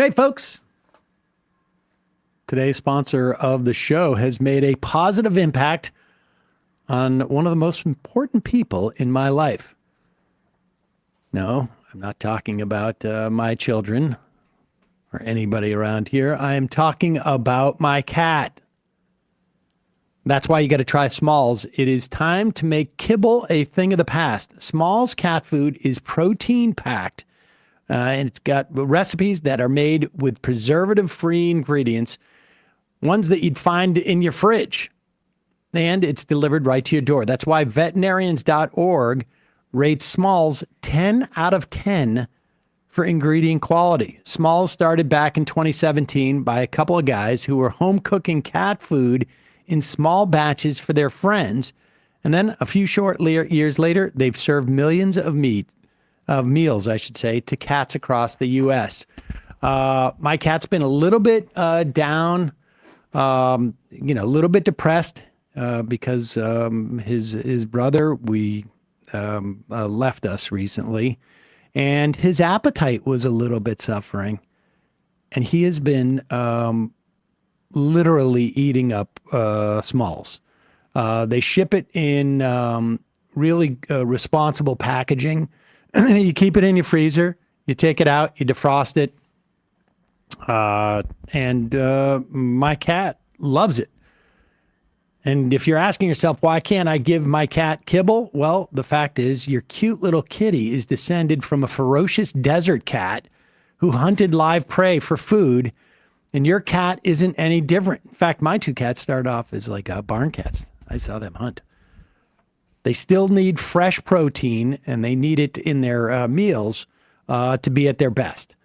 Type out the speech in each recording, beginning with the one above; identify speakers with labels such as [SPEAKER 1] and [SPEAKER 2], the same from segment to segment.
[SPEAKER 1] Hey, folks. Today's sponsor of the show has made a positive impact on one of the most important people in my life. No, I'm not talking about my children or anybody around here. I am talking about my cat. That's why you got to try Smalls. It is time to make kibble a thing of the past. Smalls cat food is protein-packed, and it's got recipes that are made with preservative-free ingredients, ones that you'd find in your fridge, and it's delivered right to your door. That's why veterinarians.org rates Smalls 10 out of 10 for ingredient quality. Smalls started back in 2017 by a couple of guys who were home cooking cat food in small batches for their friends, and then a few short years later, they've served millions of meals, to cats across the U.S. My cat's been a little bit down, a little bit depressed because his brother left us recently, and his appetite was a little bit suffering, and he has been literally eating up Smalls. They ship it in really responsible packaging. You keep it in your freezer, you take it out, you defrost it, and my cat loves it. And if you're asking yourself, why can't I give my cat kibble? Well, the fact is your cute little kitty is descended from a ferocious desert cat who hunted live prey for food, and your cat isn't any different. In fact, my two cats started off as like barn cats. I saw them hunt. They still need fresh protein, and they need it in their meals to be at their best.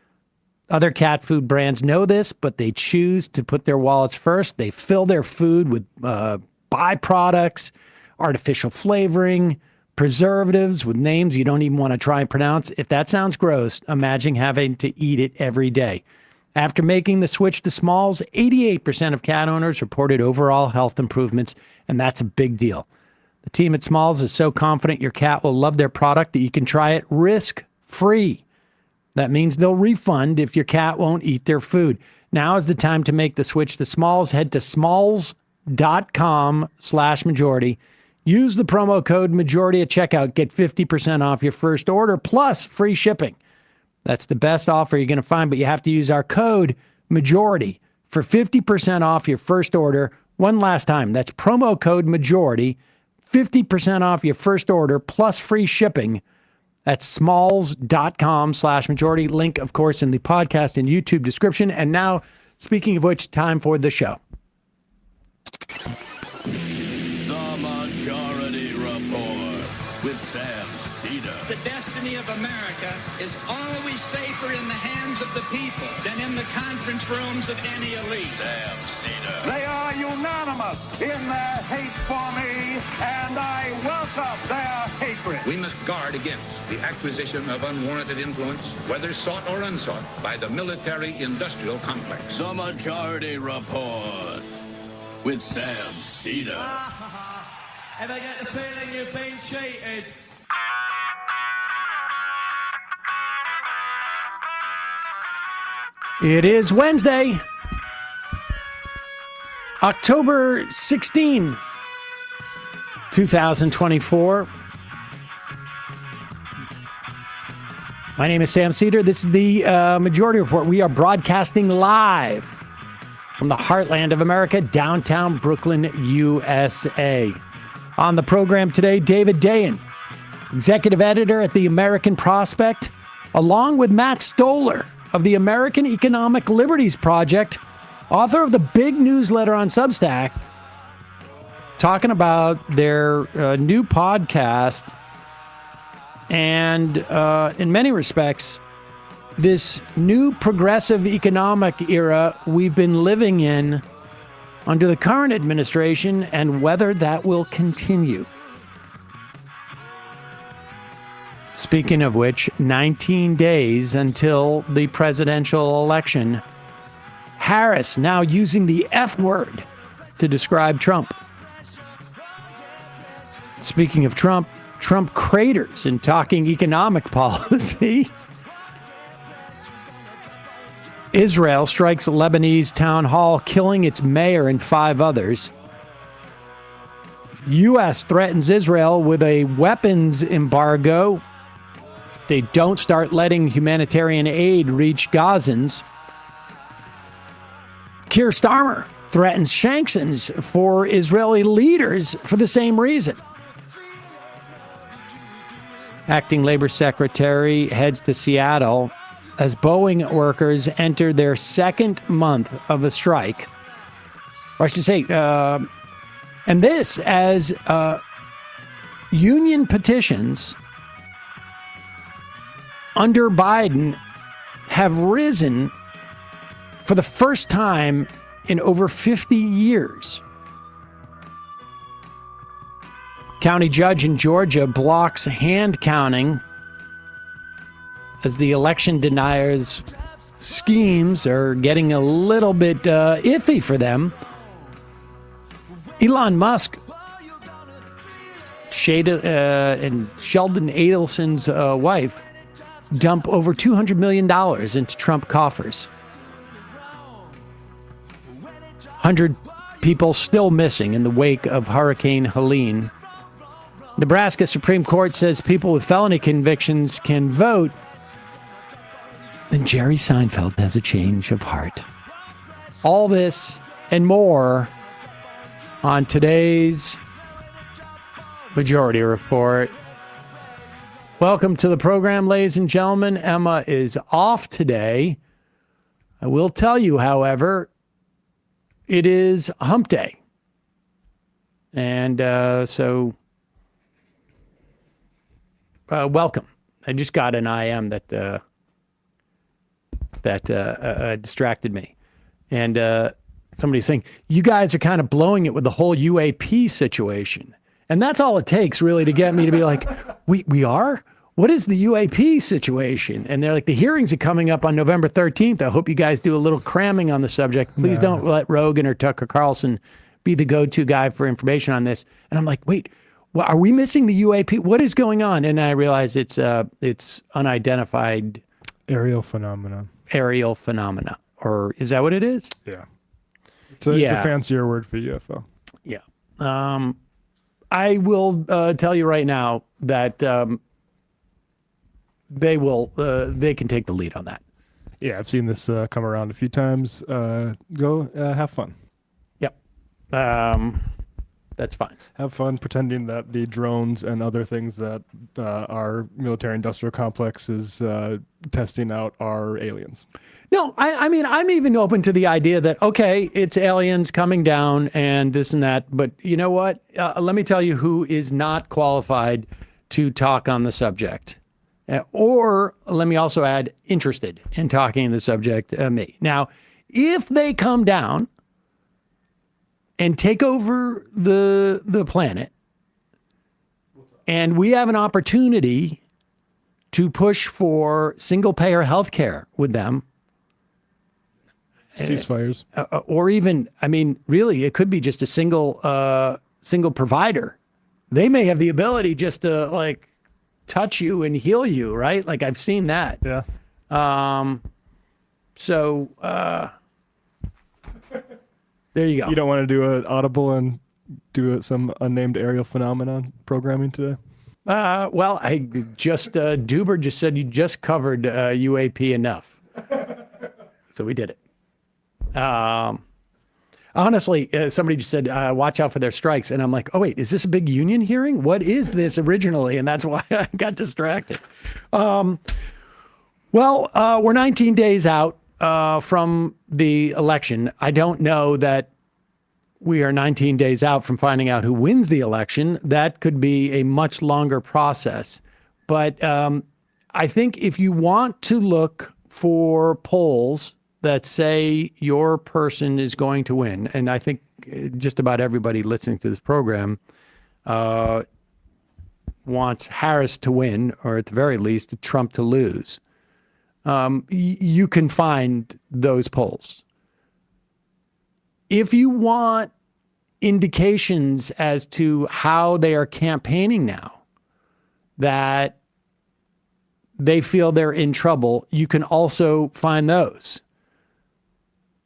[SPEAKER 1] Other cat food brands know this, but they choose to put their wallets first. They fill their food with byproducts, artificial flavoring, preservatives with names you don't even want to try and pronounce. If that sounds gross, imagine having to eat it every day. After making the switch to Smalls, 88% of cat owners reported overall health improvements, and that's a big deal. The team at Smalls is so confident your cat will love their product that you can try it risk-free. That means they'll refund if your cat won't eat their food. Now is the time to make the switch to Smalls. Head to smalls.com/majority. Use the promo code majority at checkout. Get 50% off your first order plus free shipping. That's the best offer you're going to find, but you have to use our code majority for 50% off your first order. One last time, that's promo code majority, 50% off your first order plus free shipping. That's smalls.com/majority. Link, of course, in the podcast and YouTube description. And now, speaking of which, time for the show.
[SPEAKER 2] The Majority Report with Sam Seder.
[SPEAKER 3] The destiny of America is always safer in the hands of the people than in the conference rooms of any elite.
[SPEAKER 2] Sam Seder.
[SPEAKER 4] They are unanimous in their hate for me, and I welcome their hatred.
[SPEAKER 5] We must guard against the acquisition of unwarranted influence, whether sought or unsought, by the military-industrial complex.
[SPEAKER 2] The Majority Report with Sam Seder.
[SPEAKER 6] If I get the feeling you've been cheated.
[SPEAKER 1] It is Wednesday, October 16, 2024. My name is Sam Seder. This is the Majority Report. We are broadcasting live from the heartland of America, downtown Brooklyn, USA. On the program today, David Dayen, executive editor at the American Prospect, along with Matt Stoller of the American Economic Liberties Project, author of the big newsletter on Substack, talking about their new podcast and, in many respects, this new progressive economic era we've been living in under the current administration and whether that will continue. Speaking of which, 19 days until the presidential election. Harris now using the F word to describe Trump. Speaking of Trump, Trump craters in talking economic policy. Israel strikes a Lebanese town hall, killing its mayor and 5 others. U.S. threatens Israel with a weapons embargo if they don't start letting humanitarian aid reach Gazans. Keir Starmer threatens sanctions for Israeli leaders for the same reason. Acting Labor Secretary heads to Seattle as Boeing workers enter their second month of a strike. Or I should say, and this as union petitions under Biden have risen for the first time in over 50 years. County judge in Georgia blocks hand counting as the election deniers' schemes are getting a little bit iffy for them. Elon Musk and Sheldon Adelson's wife dump over $200 million into Trump coffers. 100 people still missing in the wake of Hurricane Helene. Nebraska Supreme Court says people with felony convictions can vote. And Jerry Seinfeld has a change of heart. All this and more on today's Majority Report. Welcome to the program, ladies and gentlemen. Emma is off today. I will tell you, however, it is Hump Day. And so welcome. I just got an IM that distracted me. And somebody's saying, you guys are kind of blowing it with the whole UAP situation. And that's all it takes, really, to get me to be like, we are? What is the UAP situation? And they're like, the hearings are coming up on November 13th. I hope you guys do a little cramming on the subject. Please don't let Rogan or Tucker Carlson be the go-to guy for information on this. And I'm like, wait, well, are we missing the UAP? What is going on? And I realized it's unidentified
[SPEAKER 7] aerial phenomena.
[SPEAKER 1] Or is that what it is?
[SPEAKER 7] Yeah. It's a fancier word for UFO.
[SPEAKER 1] Yeah. I will tell you right now that they can take the lead on that.
[SPEAKER 7] Yeah, I've seen this come around a few times. Go have fun.
[SPEAKER 1] Yep. That's fine.
[SPEAKER 7] Have fun pretending that the drones and other things that our military-industrial complex is testing out are aliens.
[SPEAKER 1] No, I mean, I'm even open to the idea that, okay, it's aliens coming down and this and that. But you know what? Let me tell you who is not qualified to talk on the subject. Or let me also add, interested in talking on the subject, me. Now, if they come down and take over the planet, and we have an opportunity to push for single-payer health care with them,
[SPEAKER 7] ceasefires,
[SPEAKER 1] or even, I mean, really, it could be just a single provider. They may have the ability just to like touch you and heal you, right? Like I've seen that.
[SPEAKER 7] Yeah.
[SPEAKER 1] So there you go.
[SPEAKER 7] You don't want to do an audible and do some unnamed aerial phenomenon programming today?
[SPEAKER 1] Well, I just Duber just said you just covered UAP enough, so we did it. Honestly, somebody just said, watch out for their strikes. And I'm like, oh, wait, is this a big union hearing? What is this originally? And that's why I got distracted. Well, we're 19 days out from the election. I don't know that we are 19 days out from finding out who wins the election. That could be a much longer process. But I think if you want to look for polls that say your person is going to win, and I think just about everybody listening to this program wants Harris to win, or at the very least, Trump to lose. You can find those polls. If you want indications as to how they are campaigning now, that they feel they're in trouble, you can also find those.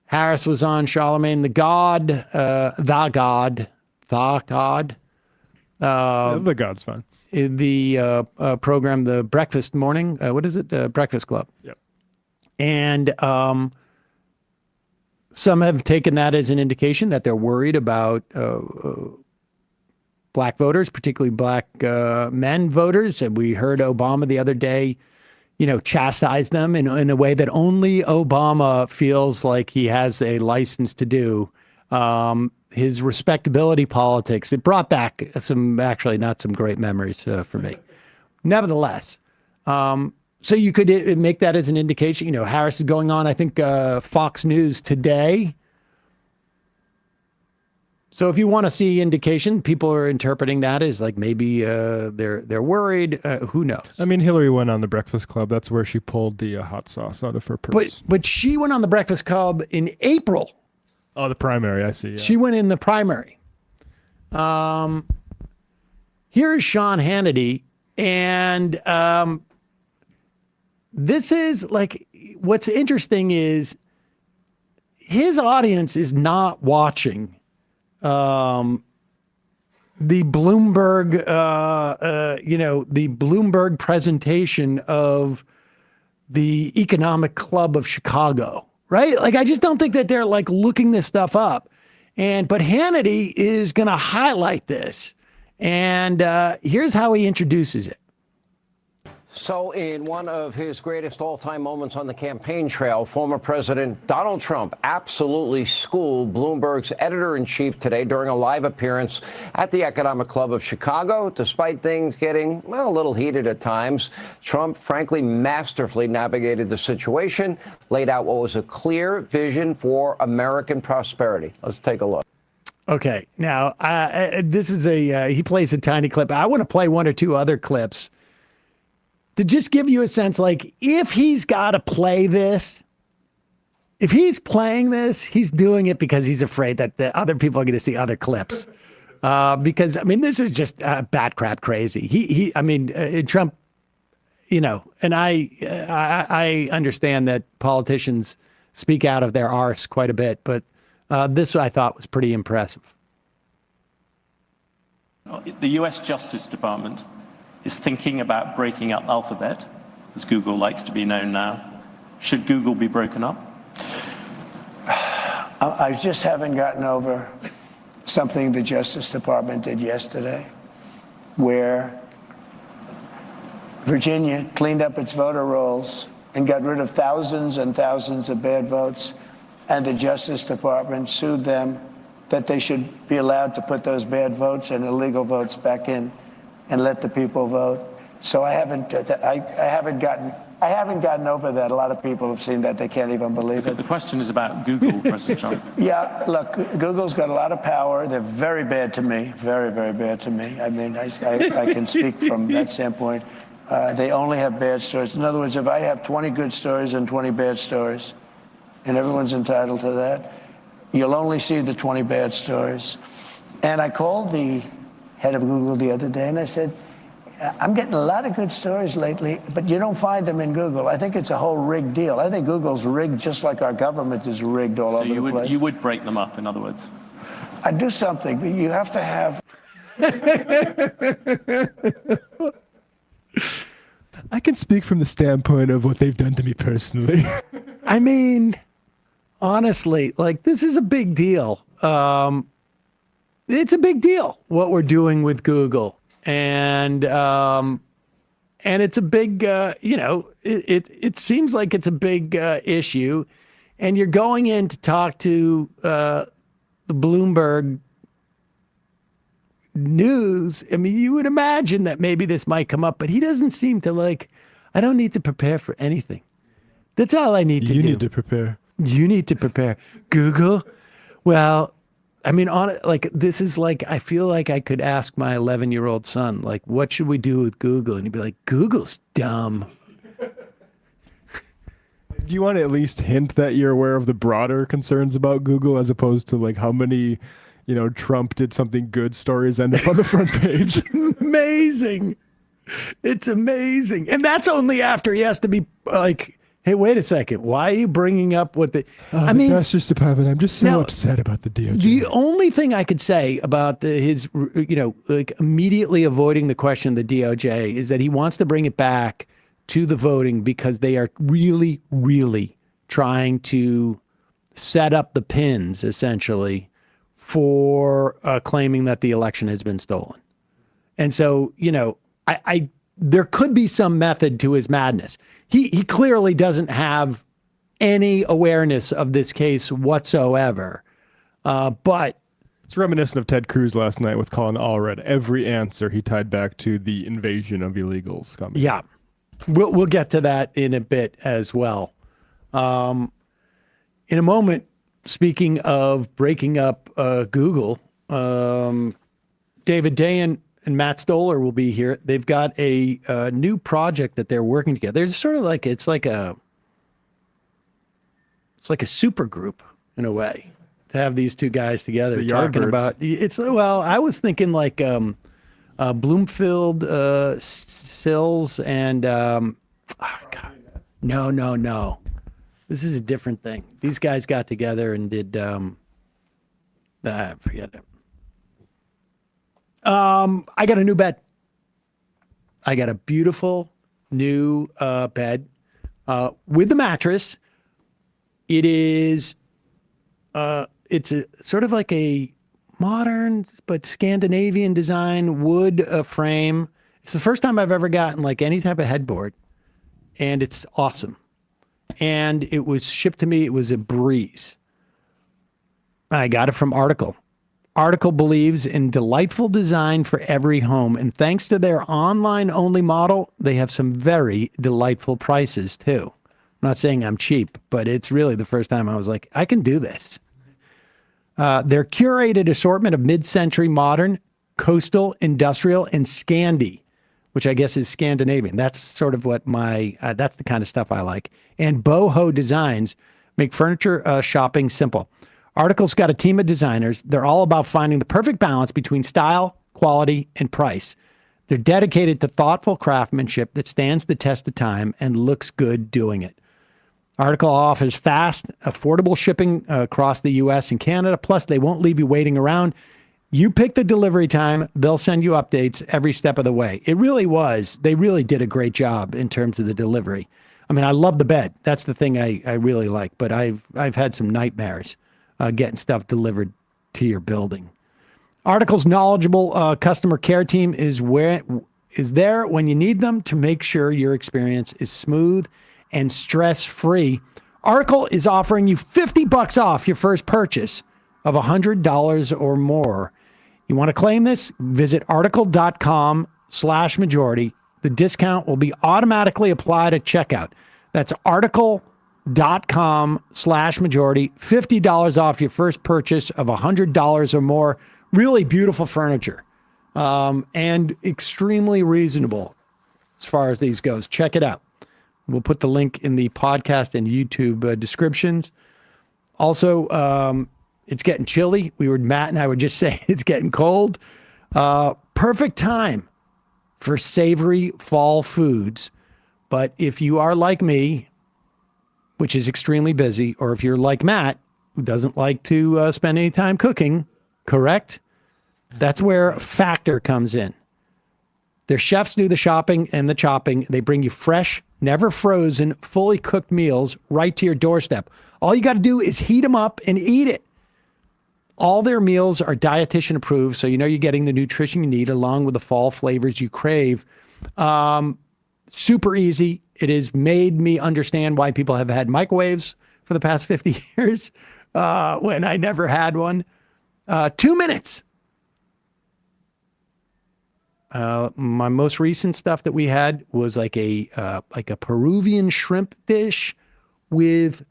[SPEAKER 1] Harris was on, Charlemagne the God, the God.
[SPEAKER 7] The God's fine.
[SPEAKER 1] The program, the Breakfast Morning, what is it? Breakfast Club.
[SPEAKER 7] Yep.
[SPEAKER 1] And some have taken that as an indication that they're worried about black voters, particularly black men voters. And we heard Obama the other day, chastise them in a way that only Obama feels like he has a license to do. His respectability politics, it brought back actually not some great memories for me. Nevertheless, so you could make that as an indication. Harris is going on, I think, Fox News today. So if you want to see indication, people are interpreting that as like maybe they're worried. Who knows?
[SPEAKER 7] I mean, Hillary went on the Breakfast Club. That's where she pulled the hot sauce out of her purse.
[SPEAKER 1] But she went on the Breakfast Club in April.
[SPEAKER 7] Oh, the primary, I see. Yeah.
[SPEAKER 1] She went in the primary. Here's Sean Hannity, and this is like, what's interesting is his audience is not watching the Bloomberg, the Bloomberg presentation of the Economic Club of Chicago. Right? Like, I just don't think that they're like looking this stuff up. But Hannity is going to highlight this. And here's how he introduces it.
[SPEAKER 8] So in one of his greatest all-time moments on the campaign trail, former President Donald Trump absolutely schooled Bloomberg's editor-in-chief today during a live appearance at the Economic Club of Chicago. Despite things getting, a little heated at times, Trump, frankly, masterfully navigated the situation, laid out what was a clear vision for American prosperity. Let's take a look.
[SPEAKER 1] Okay. Now, this is he plays a tiny clip. I want to play one or two other clips to just give you a sense, like, if he's got to play this, if he's playing this, he's doing it because he's afraid that the other people are going to see other clips. Because, I mean, this is just bat crap crazy. Trump, and I understand that politicians speak out of their arse quite a bit, but this I thought was pretty impressive.
[SPEAKER 9] The U.S. Justice Department is thinking about breaking up Alphabet, as Google likes to be known now. Should Google be broken up?
[SPEAKER 10] I just haven't gotten over something the Justice Department did yesterday, where Virginia cleaned up its voter rolls and got rid of thousands and thousands of bad votes, and the Justice Department sued them that they should be allowed to put those bad votes and illegal votes back in and let the people vote. So I haven't gotten over that. A lot of people have seen that. They can't even believe it.
[SPEAKER 9] The question is about Google, President Trump.
[SPEAKER 10] Yeah, look, Google's got a lot of power. They're very bad to me, very, very bad to me. I mean, I can speak from that standpoint. They only have bad stories. In other words, if I have 20 good stories and 20 bad stories, and everyone's entitled to that, you'll only see the 20 bad stories. And I called the head of Google the other day, and I said, I'm getting a lot of good stories lately, but you don't find them in Google. I think it's a whole rigged deal. I think Google's rigged just like our government is rigged all over the place.
[SPEAKER 9] So you would break them up, in other words?
[SPEAKER 10] I'd do something, but you have to have...
[SPEAKER 7] I can speak from the standpoint of what they've done to me personally.
[SPEAKER 1] I mean, honestly, like, this is a big deal. It's a big deal what we're doing with Google, and it's a big, it seems like it's a big issue, and you're going in to talk to the Bloomberg News. I mean, you would imagine that maybe this might come up, but he doesn't seem to like. I don't need to prepare for anything. That's all I need to do.
[SPEAKER 7] You need to prepare.
[SPEAKER 1] You need to prepare. Google? Well, I mean, this is like, I feel like I could ask my 11-year-old son, like, what should we do with Google? And he'd be like, Google's dumb.
[SPEAKER 7] Do you want to at least hint that you're aware of the broader concerns about Google, as opposed to like how many, Trump did something good stories end up on the front page?
[SPEAKER 1] Amazing. It's amazing. And that's only after he has to be like, Hey, wait a second. Why are you bringing up what the...
[SPEAKER 7] I mean... Justice Department, I'm just so upset about the DOJ.
[SPEAKER 1] The only thing I could say about his, like immediately avoiding the question of the DOJ is that he wants to bring it back to the voting because they are really, really trying to set up the pins, essentially, for claiming that the election has been stolen. And so, there could be some method to his madness. He clearly doesn't have any awareness of this case whatsoever. But
[SPEAKER 7] it's reminiscent of Ted Cruz last night with Colin Allred. Every answer he tied back to the invasion of illegals coming.
[SPEAKER 1] Yeah, we'll get to that in a bit as well. In a moment, speaking of breaking up Google, David Dayen and Matt Stoller will be here. They've got a new project that they're working together. It's sort of like it's like a super group in a way to have these two guys together talking about it's. Well, I was thinking like Bloomfield, Sills, and God, no. This is a different thing. These guys got together and did. Forget it. I got a new bed. I got a beautiful new bed with the mattress. It is it's a sort of like a modern but Scandinavian design wood frame. It's the first time I've ever gotten like any type of headboard, and it's awesome. And it was shipped to me. It was a breeze. I got it from Article. Article believes in delightful design for every home, and thanks to their online-only model, they have some very delightful prices, too. I'm not saying I'm cheap, but it's really the first time I was like, I can do this. Their curated assortment of mid-century modern, coastal, industrial, and Scandi, which I guess is Scandinavian. That's sort of what that's the kind of stuff I like. And boho designs make furniture shopping simple. Article's got a team of designers. They're all about finding the perfect balance between style, quality, and price. They're dedicated to thoughtful craftsmanship that stands the test of time and looks good doing it. Article offers fast, affordable shipping across the U.S. and Canada. Plus, they won't leave you waiting around. You pick the delivery time. They'll send you updates every step of the way. They really did a great job in terms of the delivery. I mean, I love the bed. That's the thing I really like. But I've had some nightmares getting stuff delivered to your building. Article's knowledgeable customer care team is there when you need them to make sure your experience is smooth and stress-free. Article is offering you $50 off your first purchase of $100 or more. You want to claim this? Visit article.com/majority. The discount will be automatically applied at checkout. That's article.com/majority. $50 off your first purchase of $100 or more. Really beautiful furniture and extremely reasonable as far as these goes. Check it out. We'll put the link in the podcast and YouTube descriptions. Also, it's getting chilly. Matt and I were just saying it's getting cold. Perfect time for savory fall foods. But if you are like me, which is extremely busy, or if you're like Matt, who doesn't like to spend any time cooking, correct? That's where Factor comes in. Their chefs do the shopping and the chopping. They bring you fresh, never frozen, fully cooked meals right to your doorstep. All you got to do is heat them up and eat it. All their meals are dietitian approved, so you know you're getting the nutrition you need along with the fall flavors you crave. Super easy. It has made me understand why people have had microwaves for the past 50 years when I never had one. 2 minutes. My most recent stuff that we had was like a Peruvian shrimp dish with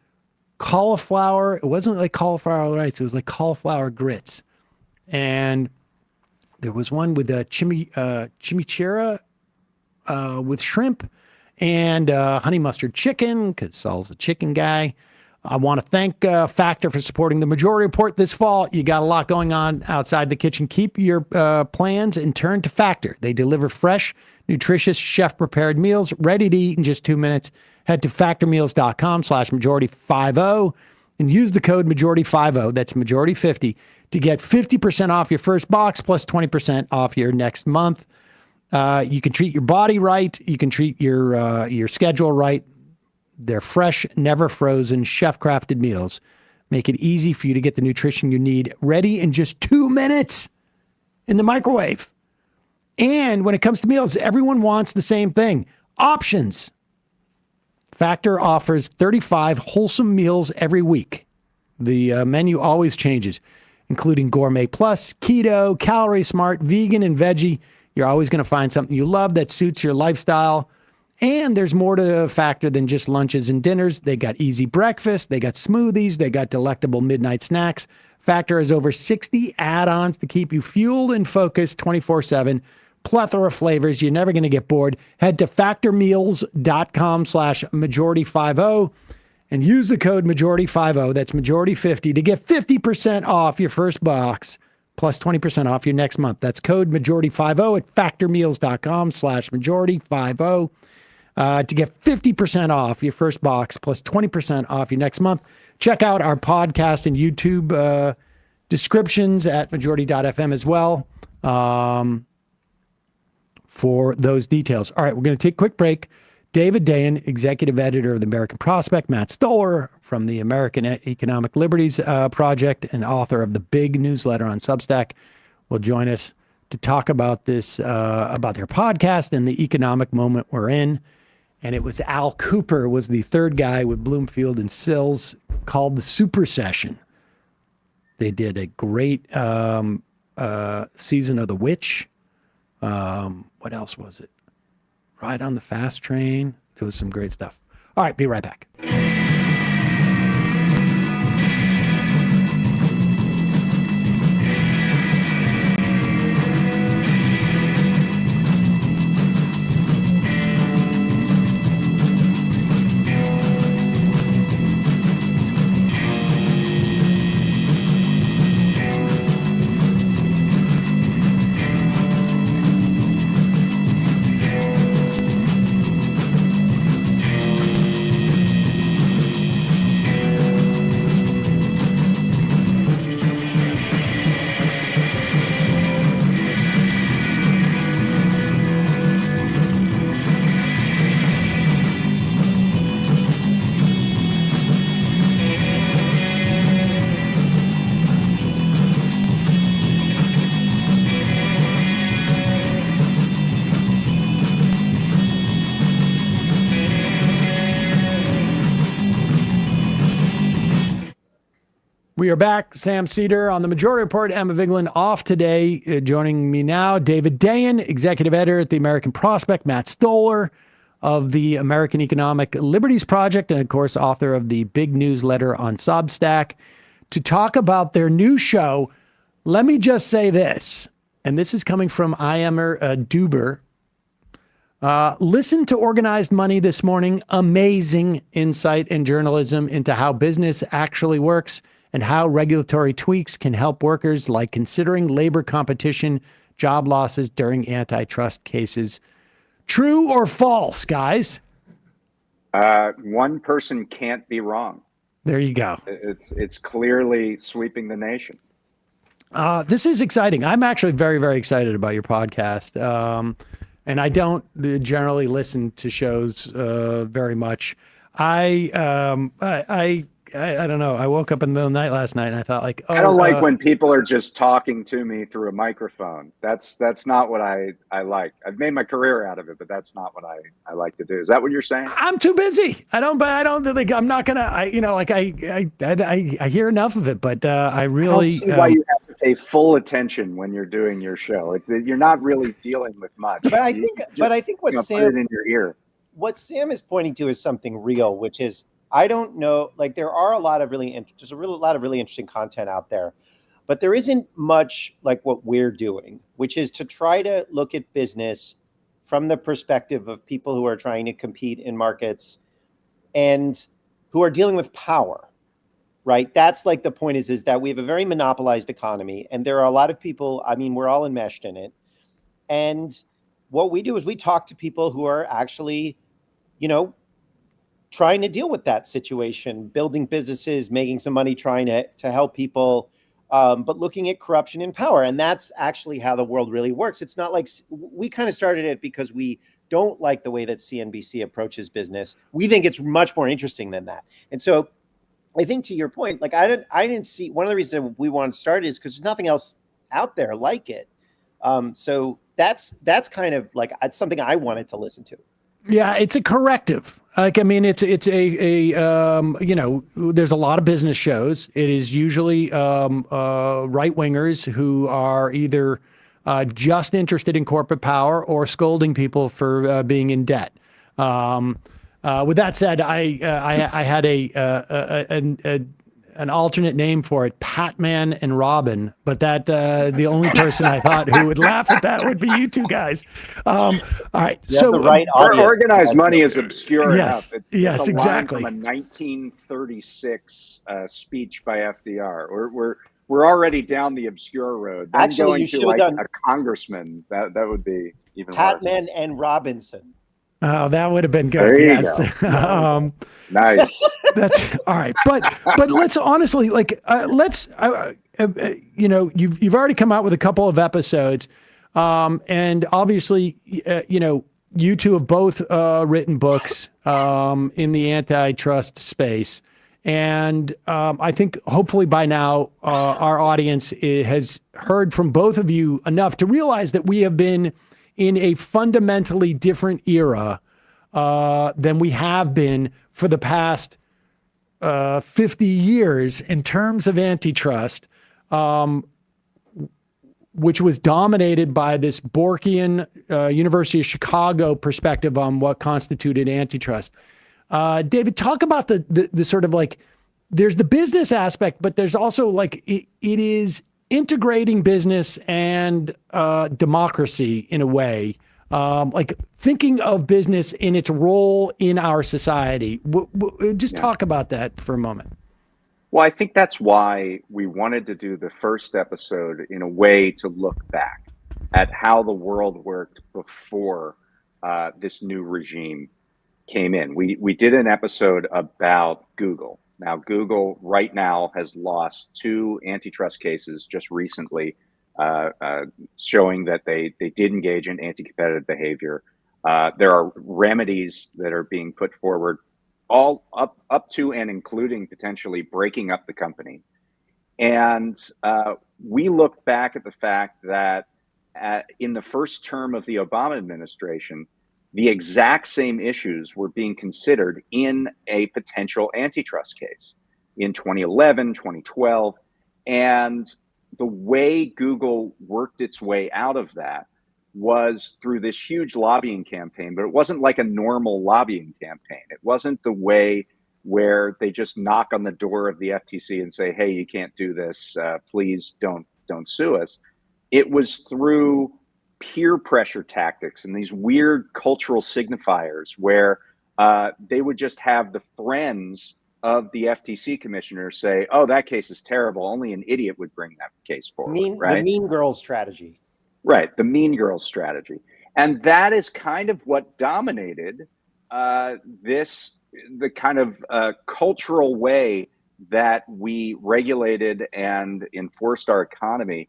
[SPEAKER 1] cauliflower. It wasn't like cauliflower rice. It was like cauliflower grits. And there was one with a chimichurri with shrimp and honey mustard chicken, because Saul's a chicken guy. I want to thank Factor for supporting the Majority Report this fall. You got a lot going on outside the kitchen. Keep your plans and turn to Factor. They deliver fresh, nutritious, chef-prepared meals ready to eat in just 2 minutes. Head to factormeals.com/majority50 and use the code majority50, that's majority50, to get 50% off your first box plus 20% off your next month. You can treat your body right. You can treat your schedule right. They're fresh, never frozen, chef-crafted meals. Make it easy for you to get the nutrition you need ready in just 2 minutes in the microwave. And when it comes to meals, everyone wants the same thing. Options. Factor offers 35 wholesome meals every week. The menu always changes, including Gourmet Plus, Keto, Calorie Smart, Vegan, and Veggie. You're always going to find something you love that suits your lifestyle. And there's more to Factor than just lunches and dinners. They got easy breakfast. They got smoothies. They got delectable midnight snacks. Factor has over 60 add-ons to keep you fueled and focused 24/7. Plethora of flavors. You're never going to get bored. Head to factormeals.com/majority50 and use the code majority50, that's majority50, to get 50% off your first box plus 20% off your next month. That's code majority50 at factormeals.com/majority50 to get 50% off your first box plus 20% off your next month. Check out our podcast and YouTube descriptions at majority.fm as well. For those details. All right, we're going to take a quick break. David Dayen, executive editor of the American Prospect, Matt Stoller from the American Economic Liberties Project and author of the big newsletter on Substack, will join us to talk about this, about their podcast and the economic moment we're in. And it was Al Cooper was the third guy with Bloomfield and Sills, called the Super Session. They did a great season of The Witch. What else was it? Ride on the Fast Train. There was some great stuff. All right, be right back. We are back. Sam Seder on the Majority Report. Emma Vigeland off today. Joining me now, David Dayen, executive editor at the American Prospect, Matt Stoller of the American Economic Liberties Project, and of course, author of the big newsletter on Substack, to talk about their new show. Let me just say this, and this is coming from Imer Duber. Listen to Organized Money this morning. Amazing insight and journalism into how business actually works and how regulatory tweaks can help workers, like considering labor competition, job losses during antitrust cases. True or false, guys?
[SPEAKER 11] One person can't be wrong.
[SPEAKER 1] There you go.
[SPEAKER 11] It's clearly sweeping the nation.
[SPEAKER 1] This is exciting. I'm actually very, very excited about your podcast. And I don't generally listen to shows very much. I don't know. I woke up in the middle of the night last night and I thought, like, oh,
[SPEAKER 11] I don't like when people are just talking to me through a microphone. That's not what I like. I've made my career out of it, but that's not what I like to do. Is that what you're saying?
[SPEAKER 1] I'm too busy. I don't think I'm not gonna. I hear enough of it, but I really
[SPEAKER 11] I don't see why you have to pay full attention when you're doing your show. You're not really dealing with much.
[SPEAKER 12] But I think what Sam
[SPEAKER 11] put it in your ear.
[SPEAKER 12] What Sam is pointing to is something real, which is, I don't know, like, there are a lot of really interesting content out there, but there isn't much like what we're doing, which is to try to look at business from the perspective of people who are trying to compete in markets and who are dealing with power, right? That's like the point is that we have a very monopolized economy, and there are a lot of people, I mean, we're all enmeshed in it. And what we do is we talk to people who are actually, trying to deal with that situation, building businesses, making some money, trying to help people, but looking at corruption in power. And that's actually how the world really works. It's not like we kind of started it because we don't like the way that CNBC approaches business. We think it's much more interesting than that. And so I think to your point, like I didn't see, one of the reasons we wanted to start is because there's nothing else out there like it. So that's kind of like, it's something I wanted to listen to.
[SPEAKER 1] Yeah, it's a corrective. Like, I mean, it's a you know, there's a lot of business shows. It is usually right wingers who are either just interested in corporate power or scolding people for being in debt. With that said, I had an alternate name for it, Patman and Robin, but that the only person I thought who would laugh at that would be you two guys. All right,
[SPEAKER 11] so the right organized money is obscure enough.
[SPEAKER 1] Yes,
[SPEAKER 11] it's a
[SPEAKER 1] exactly.
[SPEAKER 11] line from a 1936 speech by FDR. We're already down the obscure road. Then
[SPEAKER 12] Actually,
[SPEAKER 11] going
[SPEAKER 12] you
[SPEAKER 11] to
[SPEAKER 12] should have
[SPEAKER 11] like
[SPEAKER 12] done
[SPEAKER 11] a congressman. That would be even worse.
[SPEAKER 12] Patman and Robinson.
[SPEAKER 1] Oh, that would have been good.
[SPEAKER 11] There you
[SPEAKER 1] Yes.
[SPEAKER 11] go. Nice.
[SPEAKER 1] That's all right. But let's honestly, like, you know, you've already come out with a couple of episodes, and obviously, you know, you two have both written books in the antitrust space, and I think hopefully by now our audience has heard from both of you enough to realize that we have been in a fundamentally different era than we have been for the past 50 years in terms of antitrust, which was dominated by this Borkian University of Chicago perspective on what constituted antitrust. David, talk about the sort of like, there's the business aspect, but there's also like, it is integrating business and democracy in a way, like thinking of business in its role in our society. Just talk about that for a moment.
[SPEAKER 11] Well, I think that's why we wanted to do the first episode in a way to look back at how the world worked before this new regime came in. We did an episode about Google. Now, Google right now has lost 2 antitrust cases just recently, showing that they did engage in anti-competitive behavior. There are remedies that are being put forward, all up to and including potentially breaking up the company. And we look back at the fact that in the first term of the Obama administration, the exact same issues were being considered in a potential antitrust case in 2011, 2012. And the way Google worked its way out of that was through this huge lobbying campaign, but it wasn't like a normal lobbying campaign. It wasn't the way where they just knock on the door of the FTC and say, hey, you can't do this. Please don't sue us. It was through peer pressure tactics and these weird cultural signifiers where they would just have the friends of the FTC commissioner say, oh, that case is terrible. Only an idiot would bring that case forward.
[SPEAKER 12] The mean girls strategy.
[SPEAKER 11] Right. The mean girls strategy. And that is kind of what dominated the kind of cultural way that we regulated and enforced our economy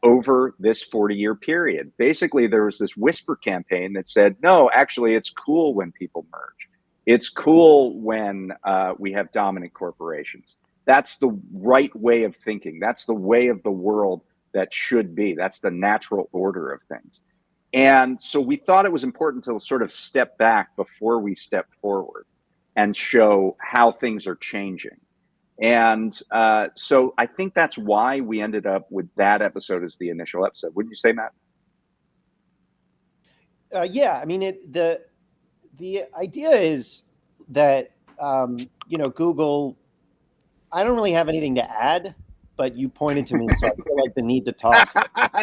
[SPEAKER 11] over this 40-year period. Basically, there was this whisper campaign that said, no, actually, it's cool when people merge. It's cool when we have dominant corporations. That's the right way of thinking. That's the way of the world that should be. That's the natural order of things. And so we thought it was important to sort of step back before we step forward and show how things are changing. And so I think that's why we ended up with that episode as the initial episode. Wouldn't you say, Matt?
[SPEAKER 12] Yeah, I mean, the idea is that, you know, Google, I don't really have anything to add, but you pointed to me, so I feel like the need to talk.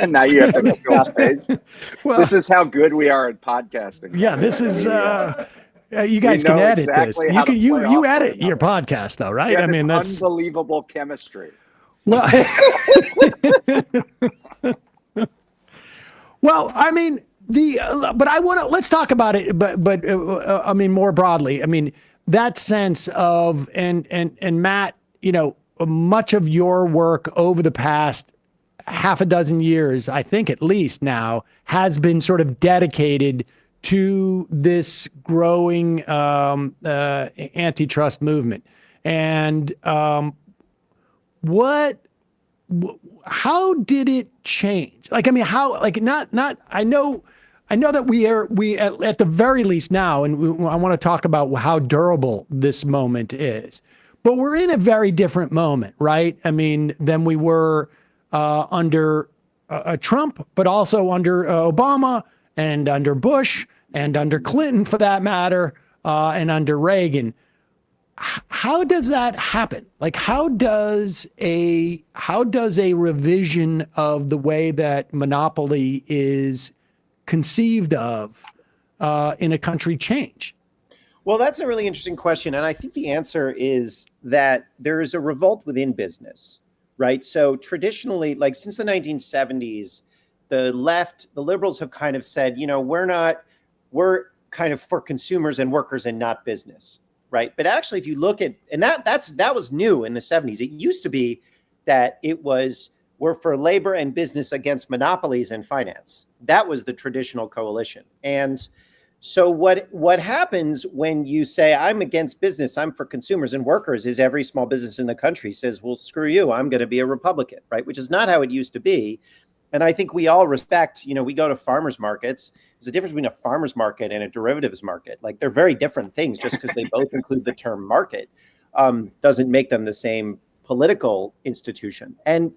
[SPEAKER 11] Now you have to fill space.
[SPEAKER 1] Well,
[SPEAKER 11] this is how good we are at podcasting.
[SPEAKER 1] Yeah, this is... you guys can edit
[SPEAKER 11] exactly
[SPEAKER 1] this. You edit your podcast, though, right?
[SPEAKER 11] Yeah,
[SPEAKER 1] I mean, that's
[SPEAKER 11] unbelievable chemistry.
[SPEAKER 1] Well, well, I mean, but I want to let's talk about it. But I mean, more broadly, I mean, that sense of, and Matt, much of your work over the past half a dozen years, I think at least now, has been sort of dedicated to this growing antitrust movement. And how did it change? Like, I mean, how, like, not, I know that we at the very least now, and I want to talk about how durable this moment is, but we're in a very different moment, right? I mean, than we were under Trump, but also under Obama and under Bush and under Clinton, for that matter, and under Reagan. How does that happen? Like, how does a revision of the way that monopoly is conceived of in a country change?
[SPEAKER 12] Well, that's a really interesting question. And I think the answer is that there is a revolt within business, right? So traditionally, like since the 1970s, the left, the liberals have kind of said, we're kind of for consumers and workers and not business, right? But actually, if you look at, and that was new in the 70s. It used to be that we're for labor and business against monopolies and finance. That was the traditional coalition. And so what happens when you say, I'm against business, I'm for consumers and workers, is every small business in the country says, well, screw you, I'm going to be a Republican, right? Which is not how it used to be. And I think we all respect, we go to farmers markets. There's a difference between a farmers market and a derivatives market. Like, they're very different things. Just because they both include the term market doesn't make them the same political institution. And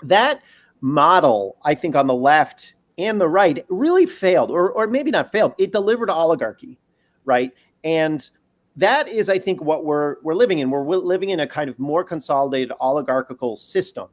[SPEAKER 12] that model, I think, on the left and the right really failed, or maybe not failed. It delivered oligarchy, right? And that is, I think, what we're living in. We're living in a kind of more consolidated oligarchical system.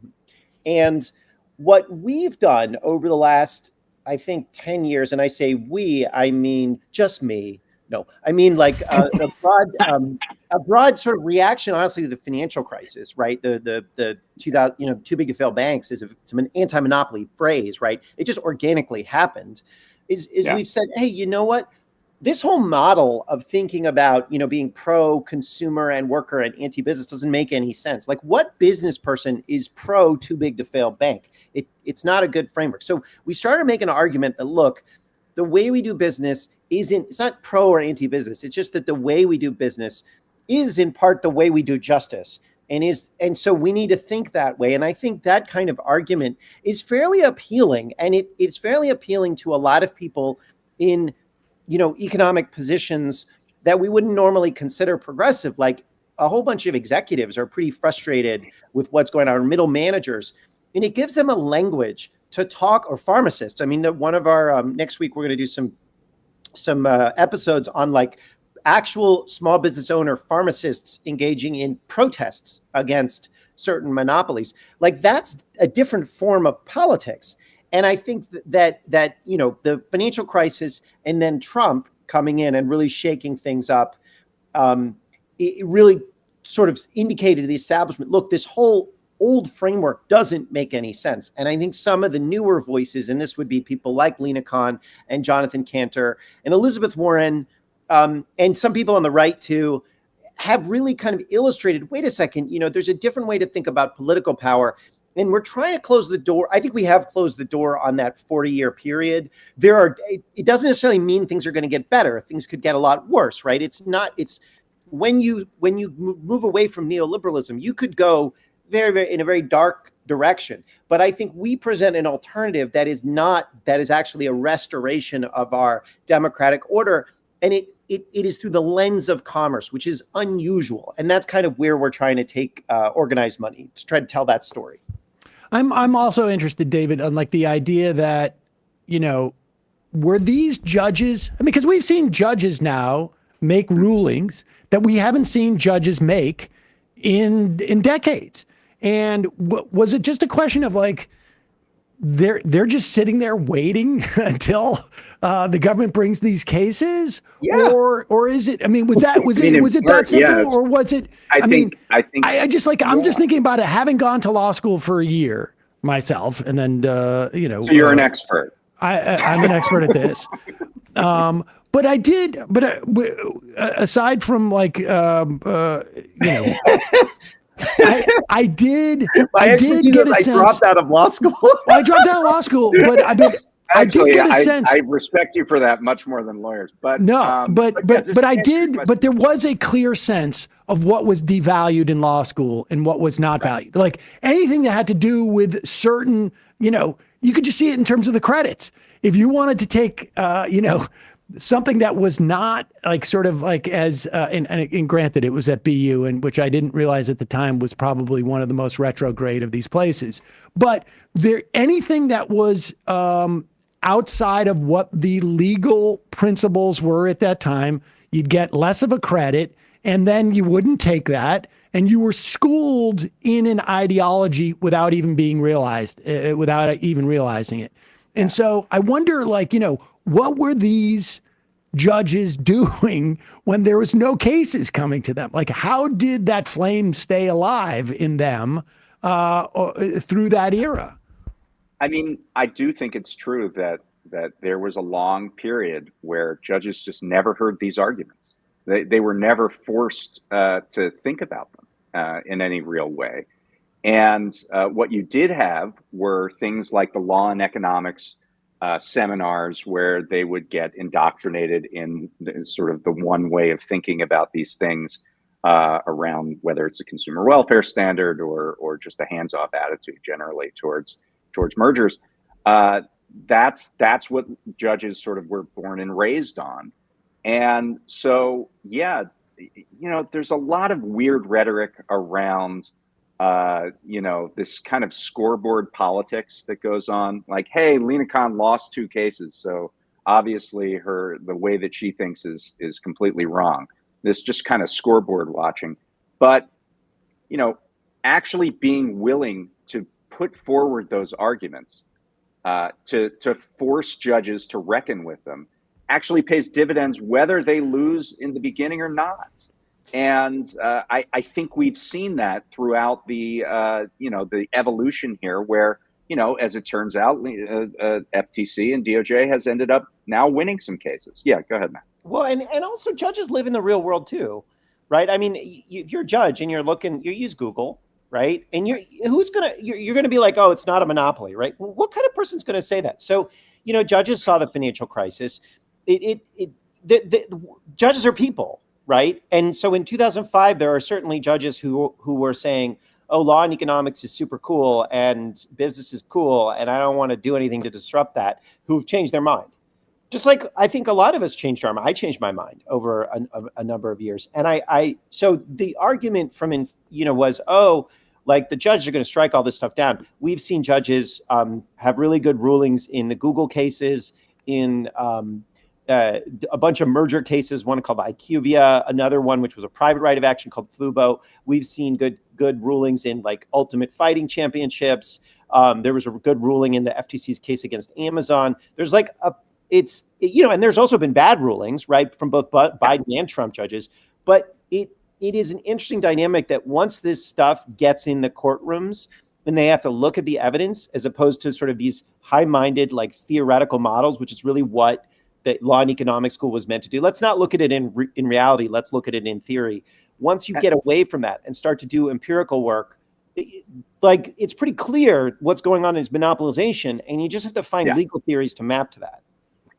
[SPEAKER 12] And what we've done over the last, I think, 10 years, and I say we, I mean just me. No, I mean like a broad sort of reaction, honestly, to the financial crisis, right? The 2000, too big to fail banks is an anti-monopoly phrase, right? It just organically happened. We've said, hey, you know what? This whole model of thinking about, being pro-consumer and worker and anti-business doesn't make any sense. Like, what business person is pro too big to fail bank? It's not a good framework. So we started making an argument that, look, the way we do business it's not pro or anti-business. It's just that the way we do business is in part the way we do justice. And so we need to think that way. And I think that kind of argument is fairly appealing. And it's fairly appealing to a lot of people in, economic positions that we wouldn't normally consider progressive. Like, a whole bunch of executives are pretty frustrated with what's going on, middle managers. And it gives them a language to talk, or pharmacists. I mean, one of our, next week, we're going to do some episodes on like actual small business owner pharmacists engaging in protests against certain monopolies. Like, that's a different form of politics. And I think that the financial crisis and then Trump coming in and really shaking things up, it really sort of indicated to the establishment, look, this whole old framework doesn't make any sense. And I think some of the newer voices, and this would be people like Lena Khan and Jonathan Cantor and Elizabeth Warren, and some people on the right too, have really kind of illustrated, wait a second, there's a different way to think about political power. And we're trying to close the door. I think we have closed the door on that 40-year period. It doesn't necessarily mean things are going to get better. Things could get a lot worse, right? It's when you move away from neoliberalism, you could go very, very in a very dark direction. But I think we present an alternative that is actually a restoration of our democratic order. And it is through the lens of commerce, which is unusual. And that's kind of where we're trying to take organized money to try to tell that story.
[SPEAKER 1] I'm also interested, David, on like the idea that, were these judges, because we've seen judges now make rulings that we haven't seen judges make in decades. And was it just a question of like, they're just sitting there waiting until the government brings these cases?
[SPEAKER 11] Yeah.
[SPEAKER 1] Or is it, was it that simple?
[SPEAKER 11] Yes.
[SPEAKER 1] Or was it, I'm just thinking about it, having gone to law school for a year myself. And then,
[SPEAKER 11] So you're an expert.
[SPEAKER 1] I'm an expert at this. but I did. But aside from like, I did. I did get a sense.
[SPEAKER 12] Dropped out of law school.
[SPEAKER 1] I dropped out of law school, but I mean,
[SPEAKER 11] Actually,
[SPEAKER 1] I did get a sense.
[SPEAKER 11] I respect you for that much more than lawyers. But
[SPEAKER 1] no, but I did. But there was a clear sense of what was devalued in law school and what was not valued. Like anything that had to do with certain, you could just see it in terms of the credits. If you wanted to take, something that was not like sort of like as, and granted, it was at BU, and which I didn't realize at the time was probably one of the most retrograde of these places. But anything that was outside of what the legal principles were at that time, you'd get less of a credit, and then you wouldn't take that, and you were schooled in an ideology without even being realized, without even realizing it. And so I wonder, what were these judges doing when there was no cases coming to them? Like, how did that flame stay alive in them through that era?
[SPEAKER 11] I mean, I do think it's true that there was a long period where judges just never heard these arguments. They were never forced to think about them in any real way. And what you did have were things like the law and economics seminars where they would get indoctrinated in sort of the one way of thinking about these things around whether it's a consumer welfare standard or just a hands-off attitude generally towards mergers. That's what judges sort of were born and raised on. And so, yeah, there's a lot of weird rhetoric around this kind of scoreboard politics that goes on. Like, hey, Lena Khan lost 2 cases, so obviously the way that she thinks is completely wrong. This just kind of scoreboard watching. But, actually being willing to put forward those arguments, to force judges to reckon with them, actually pays dividends whether they lose in the beginning or not. And I think we've seen that throughout the evolution here where, as it turns out, FTC and DOJ has ended up now winning some cases. Yeah, go ahead, Matt.
[SPEAKER 12] Well, and also judges live in the real world too, right? I mean, if you're a judge and you use Google, right? And you're going to be like, oh, it's not a monopoly, right? What kind of person's going to say that? So, judges saw the financial crisis. The judges are people. Right. And so in 2005, there are certainly judges who were saying, oh, law and economics is super cool and business is cool, and I don't want to do anything to disrupt that, who've changed their mind. Just like I think a lot of us changed our mind. I changed my mind over a number of years. And so the argument was, oh, like the judges are going to strike all this stuff down. We've seen judges have really good rulings in the Google cases, in a bunch of merger cases, one called IQVIA, another one which was a private right of action called Fubo. We've seen good rulings in like Ultimate Fighting Championships. There was a good ruling in the FTC's case against Amazon. There's and there's also been bad rulings, right, from both Biden and Trump judges. But it is an interesting dynamic that once this stuff gets in the courtrooms and they have to look at the evidence as opposed to sort of these high-minded like theoretical models, which is really what the law and economics school was meant to do. Let's not look at it in reality. Let's look at it in theory. Once you get away from that and start to do empirical work, it's pretty clear what's going on is monopolization, and you just have to find legal theories to map to that.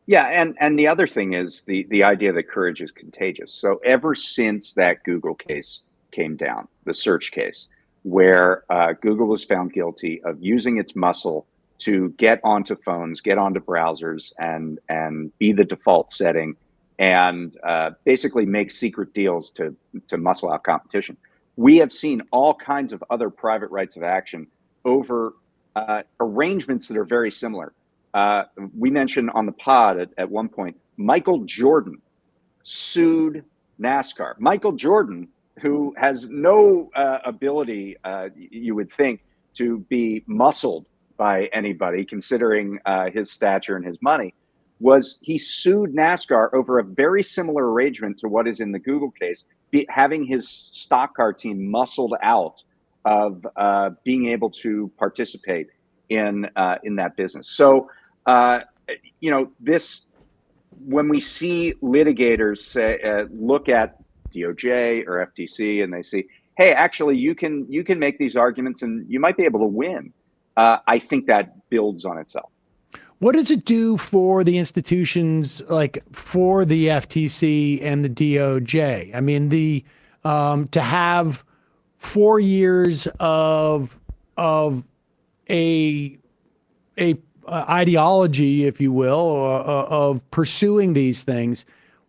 [SPEAKER 11] Yeah, and the other thing is the idea that courage is contagious. So ever since that Google case came down, the search case, where Google was found guilty of using its muscle to get onto phones, get onto browsers, and be the default setting, and basically make secret deals to muscle out competition. We have seen all kinds of other private rights of action over arrangements that are very similar. We mentioned on the pod at one point, Michael Jordan sued NASCAR. Michael Jordan, who has no ability, you would think, to be muscled by anybody, considering his stature and his money, he sued NASCAR over a very similar arrangement to what is in the Google case, having his stock car team muscled out of being able to participate in that business. So, when we see litigators say, look at DOJ or FTC and they say, hey, actually, you can make these arguments and you might be able to win. I think that builds on itself.
[SPEAKER 1] What does it do for the institutions, like for the FTC and the DOJ? I mean, to have 4 years of a ideology, if you will, of pursuing these things.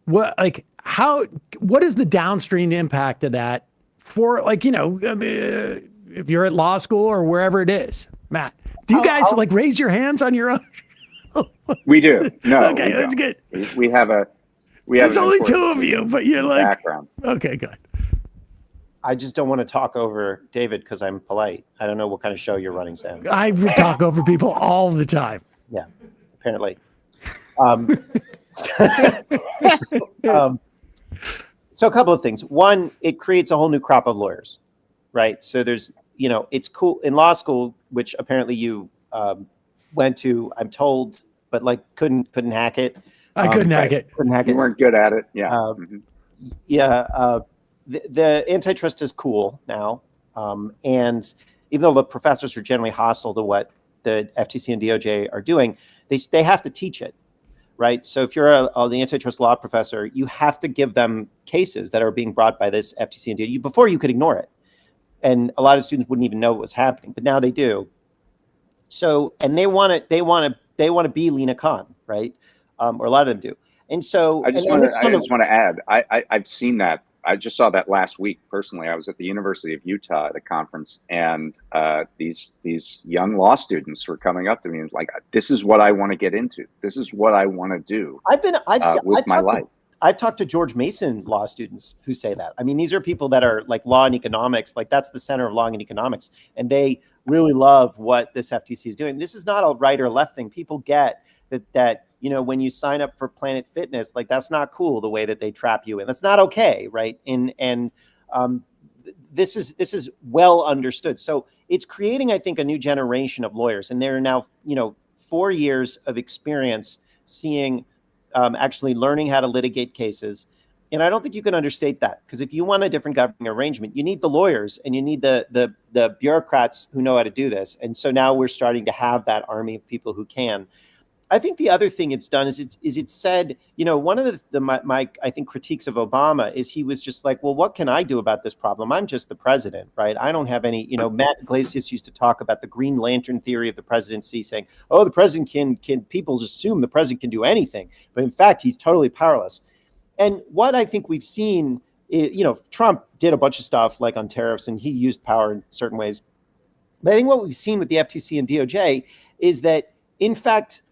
[SPEAKER 1] What is the downstream impact of that for, like, if you're at law school or wherever it is? Matt, do you guys raise your hands on your own?
[SPEAKER 11] We do. No,
[SPEAKER 1] okay, that's good.
[SPEAKER 11] We have
[SPEAKER 1] There's only two of you, but you're like
[SPEAKER 11] background.
[SPEAKER 1] Okay, good.
[SPEAKER 12] I just don't want to talk over David because I'm polite. I don't know what kind of show you're running, Sam.
[SPEAKER 1] I talk over people all the time.
[SPEAKER 12] Yeah, apparently. So a couple of things. One, it creates a whole new crop of lawyers, right? So there's, it's cool in law school, which apparently you went to, I'm told, but couldn't hack it.
[SPEAKER 1] I couldn't hack it.
[SPEAKER 12] Couldn't hack it.
[SPEAKER 11] You weren't good at it. Yeah.
[SPEAKER 12] Yeah. The antitrust is cool now. And even though the professors are generally hostile to what the FTC and DOJ are doing, they have to teach it, right? So if you're the antitrust law professor, you have to give them cases that are being brought by this FTC and DOJ. Before you could ignore it. And a lot of students wouldn't even know what was happening, but now they do. So, and they want to be Lena Khan, right? Or a lot of them do. And so
[SPEAKER 11] I just want to add, I've seen that. I just saw that last week personally. I was at the University of Utah at a conference, and these young law students were coming up to me and was like, "This is what I want to get into. This is what I want to do." With my life.
[SPEAKER 12] I've talked to George Mason law students who say that. I mean, these are people that are like law and economics, like that's the center of law and economics, and they really love what this FTC is doing. This is not a right or left thing. People get that when you sign up for Planet Fitness, like that's not cool the way that they trap you in. That's not okay, right? And this is well understood. So it's creating, I think, a new generation of lawyers, and they're now 4 years of experience seeing. Actually learning how to litigate cases. And I don't think you can understate that, because if you want a different governing arrangement, you need the lawyers and you need the bureaucrats who know how to do this. And so now we're starting to have that army of people who can. I think the other thing it's done is it said, one of my I think critiques of Obama is he was just like, well, what can I do about this problem? I'm just the president, right? I don't have any, Matt Iglesias used to talk about the Green Lantern theory of the presidency, saying, oh, the president can people just assume the president can do anything. But in fact, he's totally powerless. And what I think we've seen is, Trump did a bunch of stuff like on tariffs and he used power in certain ways. But I think what we've seen with the FTC and DOJ is that, in fact,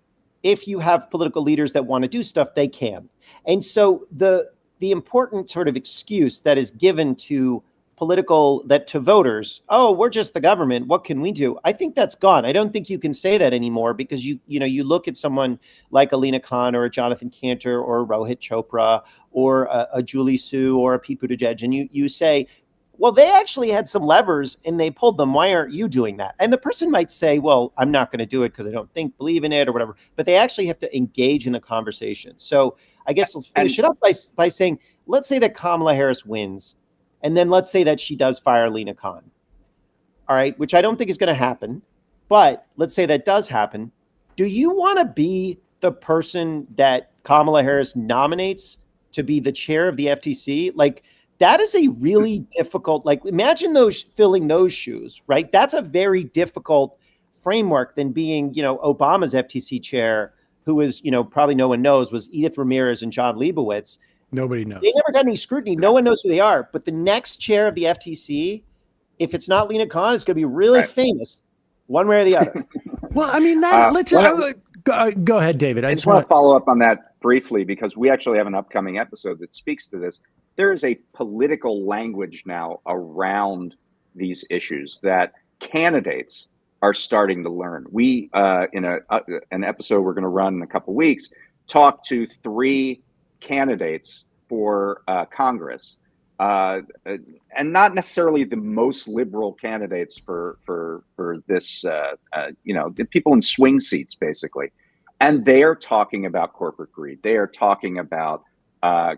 [SPEAKER 12] if you have political leaders that want to do stuff, they can. And so the important sort of excuse that is given to voters, oh, we're just the government, what can we do? I think that's gone. I don't think you can say that anymore, because you look at someone like a Lena Khan or a Jonathan Cantor or a Rohit Chopra or a Julie Su or a Pete Buttigieg, and you say, well, they actually had some levers and they pulled them. Why aren't you doing that? And the person might say, well, I'm not going to do it because I don't believe in it or whatever. But they actually have to engage in the conversation. So I guess let's finish it up by saying, let's say that Kamala Harris wins. And then let's say that she does fire Lena Khan. All right, which I don't think is going to happen. But let's say that does happen. Do you want to be the person that Kamala Harris nominates to be the chair of the FTC? Like, that is a really difficult, imagine filling those shoes, right? That's a very difficult framework than being, Obama's FTC chair, who was, probably no one knows, was Edith Ramirez and John Leibowitz.
[SPEAKER 1] Nobody knows.
[SPEAKER 12] They never got any scrutiny. No one knows who they are. But the next chair of the FTC, if it's not Lena Khan, it's going to be really famous, one way or the other.
[SPEAKER 1] Well, I mean, go ahead, David.
[SPEAKER 11] I just want to follow up on that briefly, because we actually have an upcoming episode that speaks to this. There is a political language now around these issues that candidates are starting to learn. We, in an episode we're going to run in a couple of weeks, talk to 3 candidates for Congress, and not necessarily the most liberal candidates for this, the people in swing seats, basically. And they are talking about corporate greed. They are talking about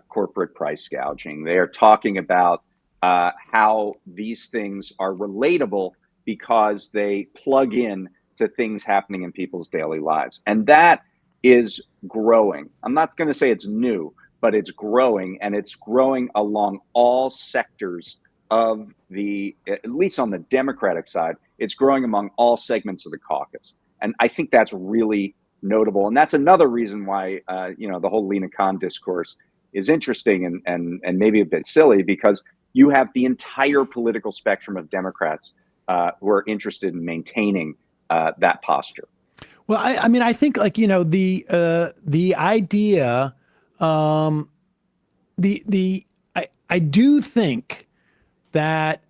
[SPEAKER 11] corporate price gouging. They are talking about how these things are relatable because they plug in to things happening in people's daily lives. And that is growing. I'm not going to say it's new, but it's growing, and it's growing along all sectors of at least on the Democratic side, it's growing among all segments of the caucus. And I think that's really notable. And that's another reason why, the whole Lena Khan discourse is interesting and maybe a bit silly, because you have the entire political spectrum of Democrats who are interested in maintaining that posture.
[SPEAKER 1] Well, I mean, I think the idea, I do think that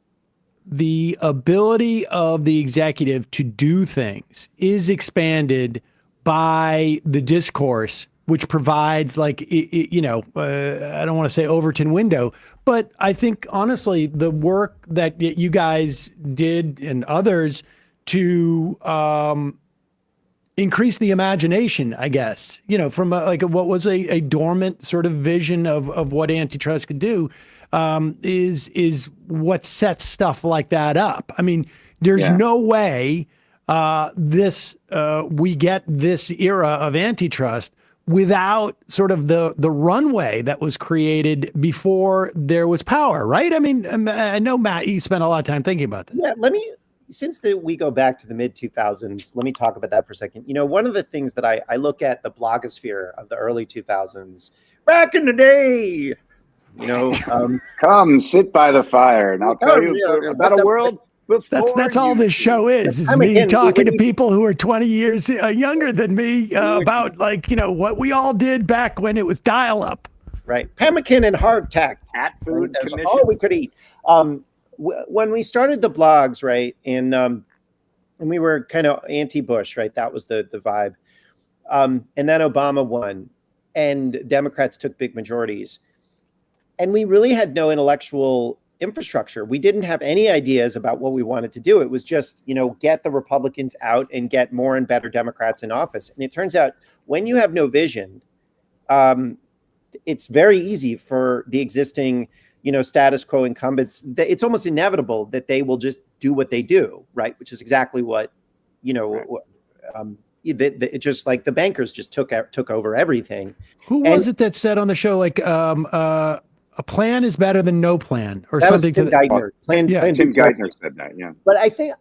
[SPEAKER 1] the ability of the executive to do things is expanded by the discourse, which provides I don't want to say Overton window, but I think honestly, the work that you guys did and others to increase the imagination, I guess, from what was a dormant sort of vision of what antitrust could do, is what sets stuff like that up. I mean, there's no way we get this era of antitrust without sort of the runway that was created before there was power, right? I mean, I know, Matt, you spent a lot of time thinking about this.
[SPEAKER 12] Yeah, since we go back to the mid 2000s, let me talk about that for a second. One of the things that I look at the blogosphere of the early 2000s, back in the day,
[SPEAKER 11] come sit by the fire and I'll tell you about a world before.
[SPEAKER 1] That's all this show is me talking to people who are 20 years younger than me about what we all did back when it was dial up.
[SPEAKER 12] Right. Pemmican and hardtack.
[SPEAKER 11] Cat food commission.
[SPEAKER 12] All we could eat. When we started the blogs, right, and we were kind of anti-Bush, right? That was the vibe. And then Obama won, and Democrats took big majorities. And we really had no intellectual infrastructure. We didn't have any ideas about what we wanted to do. It was just, get the Republicans out and get more and better Democrats in office. And it turns out when you have no vision, it's very easy for the existing status quo incumbents. It's almost inevitable that they will just do what they do, right? Which is exactly what, it just like the bankers just took over everything.
[SPEAKER 1] Who was it that said on the show, a plan is better than no plan, or something to that?
[SPEAKER 12] Tim
[SPEAKER 11] Geithner said that, yeah.
[SPEAKER 12] But I think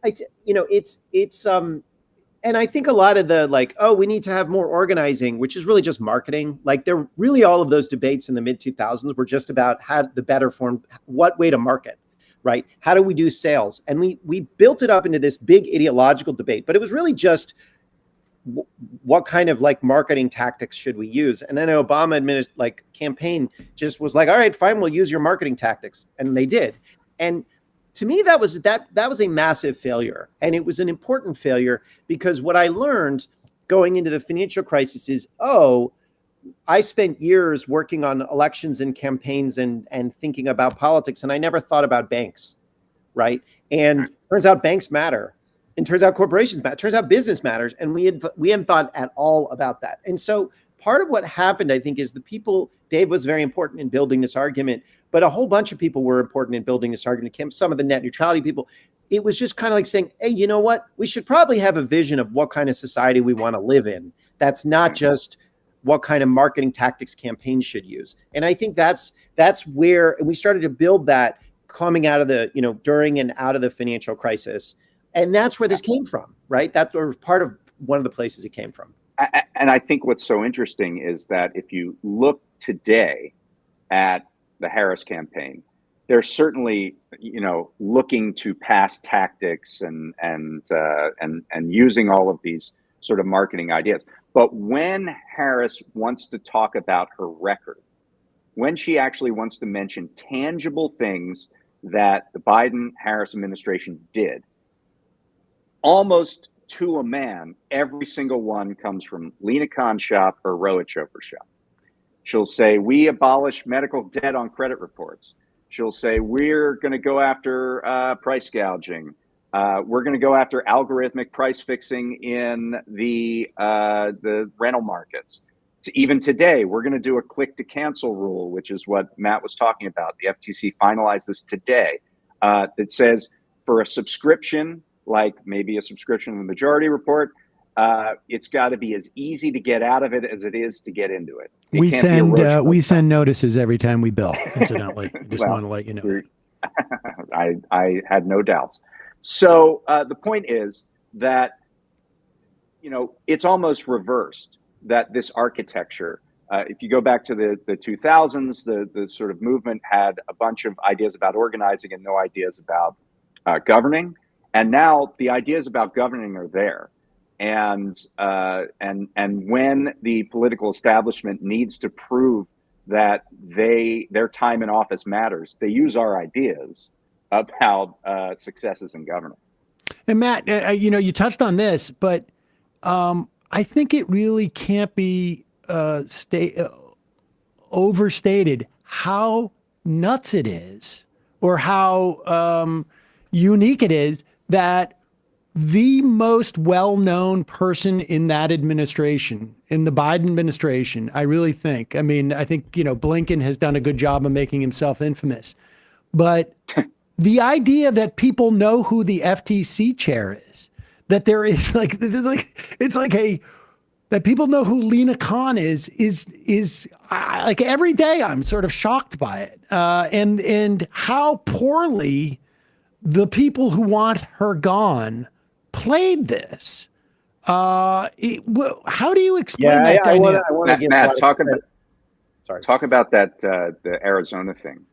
[SPEAKER 12] and I think a lot of the we need to have more organizing, which is really just marketing. They're really all of those debates in the mid 2000s were just about what way to market, right? How do we do sales? And we built it up into this big ideological debate, but it was really just what kind of marketing tactics should we use? And then Obama campaign just was all right, fine, we'll use your marketing tactics. And they did. And to me, that was a massive failure. And it was an important failure because what I learned going into the financial crisis is, I spent years working on elections and campaigns and thinking about politics, and I never thought about banks, right? And turns out banks matter. And turns out corporations matter. Turns out business matters. And we hadn't thought at all about that. And so part of what happened, I think, is Dave was very important in building this argument, but a whole bunch of people were important in building this argument. Some of the net neutrality people, it was just kind of saying, hey, you know what? We should probably have a vision of what kind of society we want to live in. That's not just what kind of marketing tactics campaigns should use. And I think that's where, and we started to build that coming out of the, during and out of the financial crisis. And that's where this came from, right? That was part of one of the places it came from.
[SPEAKER 11] And I think what's so interesting is that if you look today at the Harris campaign, they're certainly, looking to past tactics and using all of these sort of marketing ideas. But when Harris wants to talk about her record, when she actually wants to mention tangible things that the Biden-Harris administration did, almost to a man, every single one comes from Lena Khan's shop or Rohit Chopra's shop. She'll say, we abolish medical debt on credit reports. She'll say, we're going to go after price gouging. We're going to go after algorithmic price fixing in the rental markets. Even today, we're going to do a click to cancel rule, which is what Matt was talking about. The FTC finalized this today. That says for a subscription, like maybe a subscription in the Majority Report, it's got to be as easy to get out of it as it is to get into it.
[SPEAKER 1] We send notices every time we bill. Incidentally, I just want to let you know.
[SPEAKER 11] I had no doubts. So the point is that it's almost reversed. That this architecture, if you go back to the 2000s, the sort of movement had a bunch of ideas about organizing and no ideas about governing, and now the ideas about governing are there, and when the political establishment needs to prove that their time in office matters, they use our ideas about successes in government.
[SPEAKER 1] And Matt, you touched on this, but I think it really can't be overstated how nuts it is, or how unique it is that the most well-known person in that administration, in the Biden administration, I really think, I think, Blinken has done a good job of making himself infamous, but the idea that people know who the FTC chair is, that there is that people know who Lena Khan is like every day I'm sort of shocked by it. And how poorly the people who want her gone played this. How do you explain that dynamic?
[SPEAKER 11] Matt, talk about that, the Arizona thing.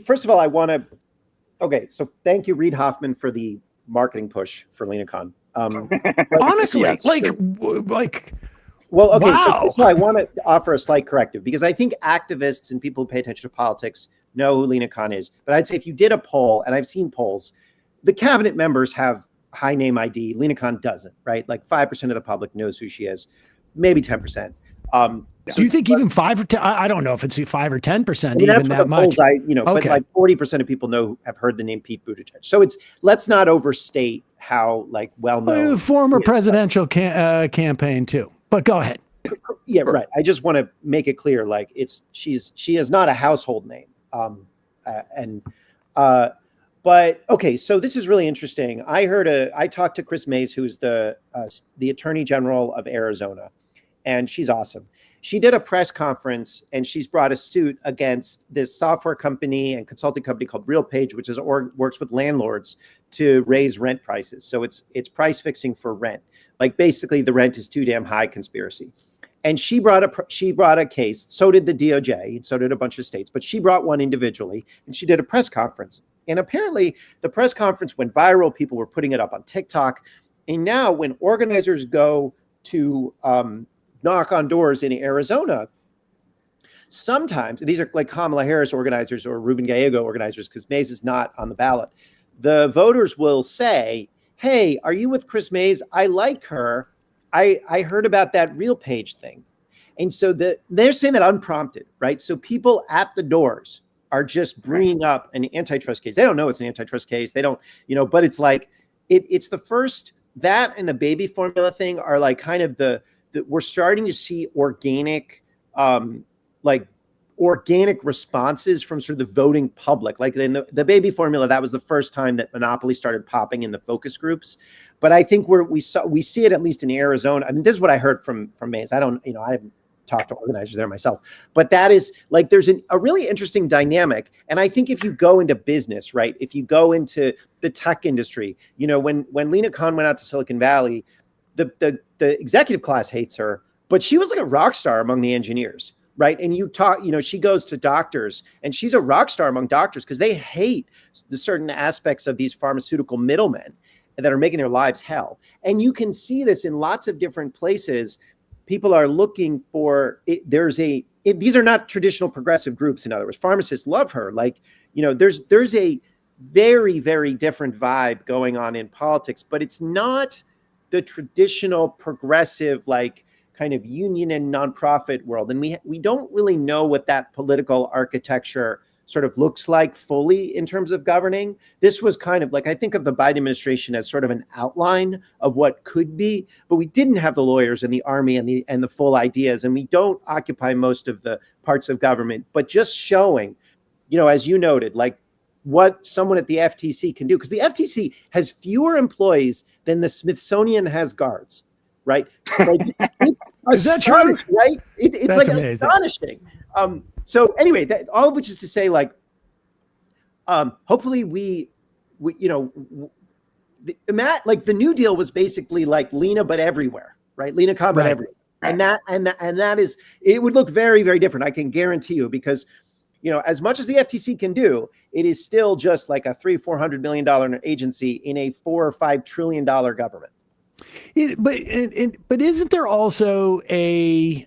[SPEAKER 12] First of all, so thank you, Reid Hoffman, for the marketing push for Lena Khan.
[SPEAKER 1] Honestly,
[SPEAKER 12] yes,
[SPEAKER 1] wow.
[SPEAKER 12] So I want to offer a slight corrective, because I think activists and people who pay attention to politics know who Lena Khan is. But I'd say if you did a poll, and I've seen polls, the cabinet members have high name ID. Lena Khan doesn't, right? Like 5% of the public knows who she is, maybe 10%.
[SPEAKER 1] Do you think even 5 or 10? I don't know if it's 5 or 10%, even
[SPEAKER 12] that's
[SPEAKER 1] that much.
[SPEAKER 12] Polls but like 40% of people have heard the name Pete Buttigieg. So let's not overstate how well known.
[SPEAKER 1] Former presidential campaign too. But go ahead.
[SPEAKER 12] Yeah, right. I just want to make it clear, she is not a household name. But okay, so this is really interesting. I talked to Chris Mays, who's the Attorney General of Arizona, and she's awesome. She did a press conference, and she's brought a suit against this software company and consulting company called RealPage, which works with landlords to raise rent prices. So it's price fixing for rent. Like basically the rent is too damn high conspiracy. And she brought a case. So did the DOJ, and so did a bunch of states. But she brought one individually, and she did a press conference. And apparently the press conference went viral. People were putting it up on TikTok. And now when organizers go to knock on doors in Arizona, sometimes, these are like Kamala Harris organizers or Ruben Gallego organizers, because Mays is not on the ballot, the voters will say, hey, are you with Chris Mays? I like her. I heard about that RealPage thing. And so they're saying that unprompted, right? So people at the doors are just bringing up an antitrust case. They don't know it's an antitrust case. They don't, but it's like, it's the first, that and the baby formula thing are like kind of we're starting to see organic responses from sort of the voting public. Like in the baby formula, that was the first time that monopoly started popping in the focus groups. But I think we see it at least in Arizona. I mean, this is what I heard from Mays. I haven't talked to organizers there myself, but that is like, there's a really interesting dynamic. And I think if you go into business, right, if you go into the tech industry, when Lena Khan went out to Silicon Valley, the executive class hates her, but she was like a rock star among the engineers, right? And you talk, she goes to doctors, and she's a rock star among doctors because they hate the certain aspects of these pharmaceutical middlemen that are making their lives hell. And you can see this in lots of different places. People are looking for these are not traditional progressive groups. In other words, pharmacists love her. There's a very, very different vibe going on in politics, but it's not the traditional progressive, kind of union and nonprofit world. And we don't really know what that political architecture sort of looks like fully in terms of governing. This was kind of like, I think of the Biden administration as sort of an outline of what could be, but we didn't have the lawyers and the army and the full ideas, and we don't occupy most of the parts of government, but just showing, as you noted, like what someone at the FTC can do, because the FTC has fewer employees than the Smithsonian has guards, right? Like,
[SPEAKER 1] is that true?
[SPEAKER 12] Right? It's
[SPEAKER 1] That's
[SPEAKER 12] like
[SPEAKER 1] amazing.
[SPEAKER 12] astonishing. So anyway, all of which is to say, like, hopefully we the New Deal was basically like Lena, but everywhere, right? Lena Khan, but everywhere. And that is, it would look very, very different. I can guarantee you, because, as much as the FTC can do, it is still just like a $300-400 million agency in a $4 or $5 trillion government.
[SPEAKER 1] But isn't there also a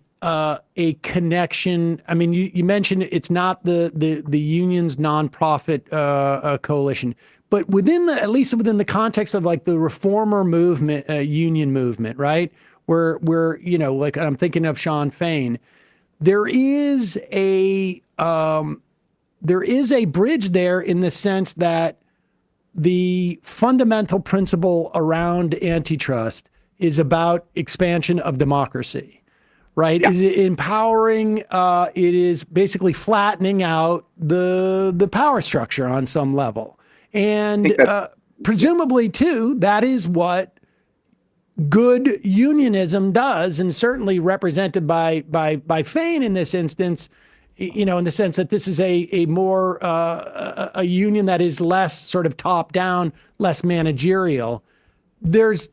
[SPEAKER 1] connection? I mean, you mentioned it's not the union's nonprofit coalition, but at least within the context of like the reformer movement, union movement, right? Where like I'm thinking of Sean Fain, there is a bridge there in the sense that the fundamental principle around antitrust is about expansion of democracy, right? Yeah. Is it empowering? It is basically flattening out the power structure on some level. And presumably, too, that is what good unionism does, and certainly represented by Fain in this instance, in the sense that this is a more a union that is less sort of top down, less managerial. That's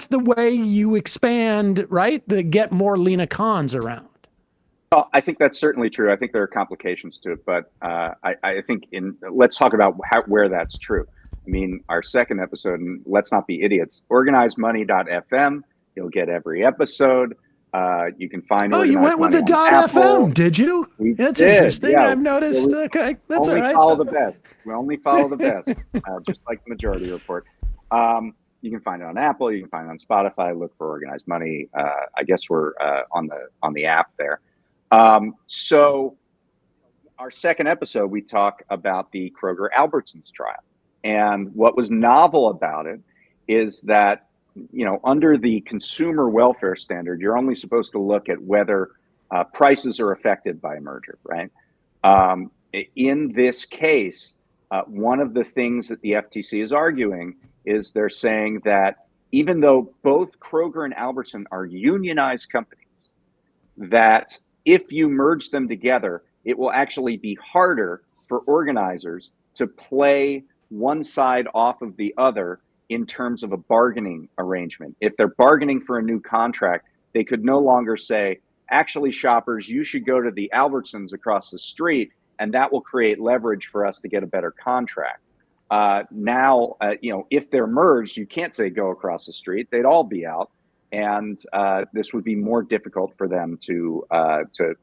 [SPEAKER 1] the way you expand, right? To get more Lena Khans around.
[SPEAKER 11] Well, I think that's certainly true. I think there are complications to it, but I think let's talk about where that's true. I mean, our second episode, and let's not be idiots, organizemoney.fm. You'll get every episode. You can find.
[SPEAKER 1] Oh, you went with the .fm, did you? That's interesting. Yeah. I've noticed. Okay, that's all right.
[SPEAKER 11] Only follow the best. We only follow the best, just like the Majority Report. You can find it on Apple. You can find it on Spotify. Look for Organized Money. I guess we're on the app there. So, our second episode, we talk about the Kroger-Albertsons trial, and what was novel about it is that, under the consumer welfare standard, you're only supposed to look at whether prices are affected by a merger, right? In this case, one of the things that the FTC is arguing is they're saying that even though both Kroger and Albertson are unionized companies, that if you merge them together, it will actually be harder for organizers to play one side off of the other in terms of a bargaining arrangement. If they're bargaining for a new contract, they could no longer say, actually, shoppers, you should go to the Albertsons across the street, and that will create leverage for us to get a better contract. Now, if they're merged, you can't say go across the street. They'd all be out. And this would be more difficult for them to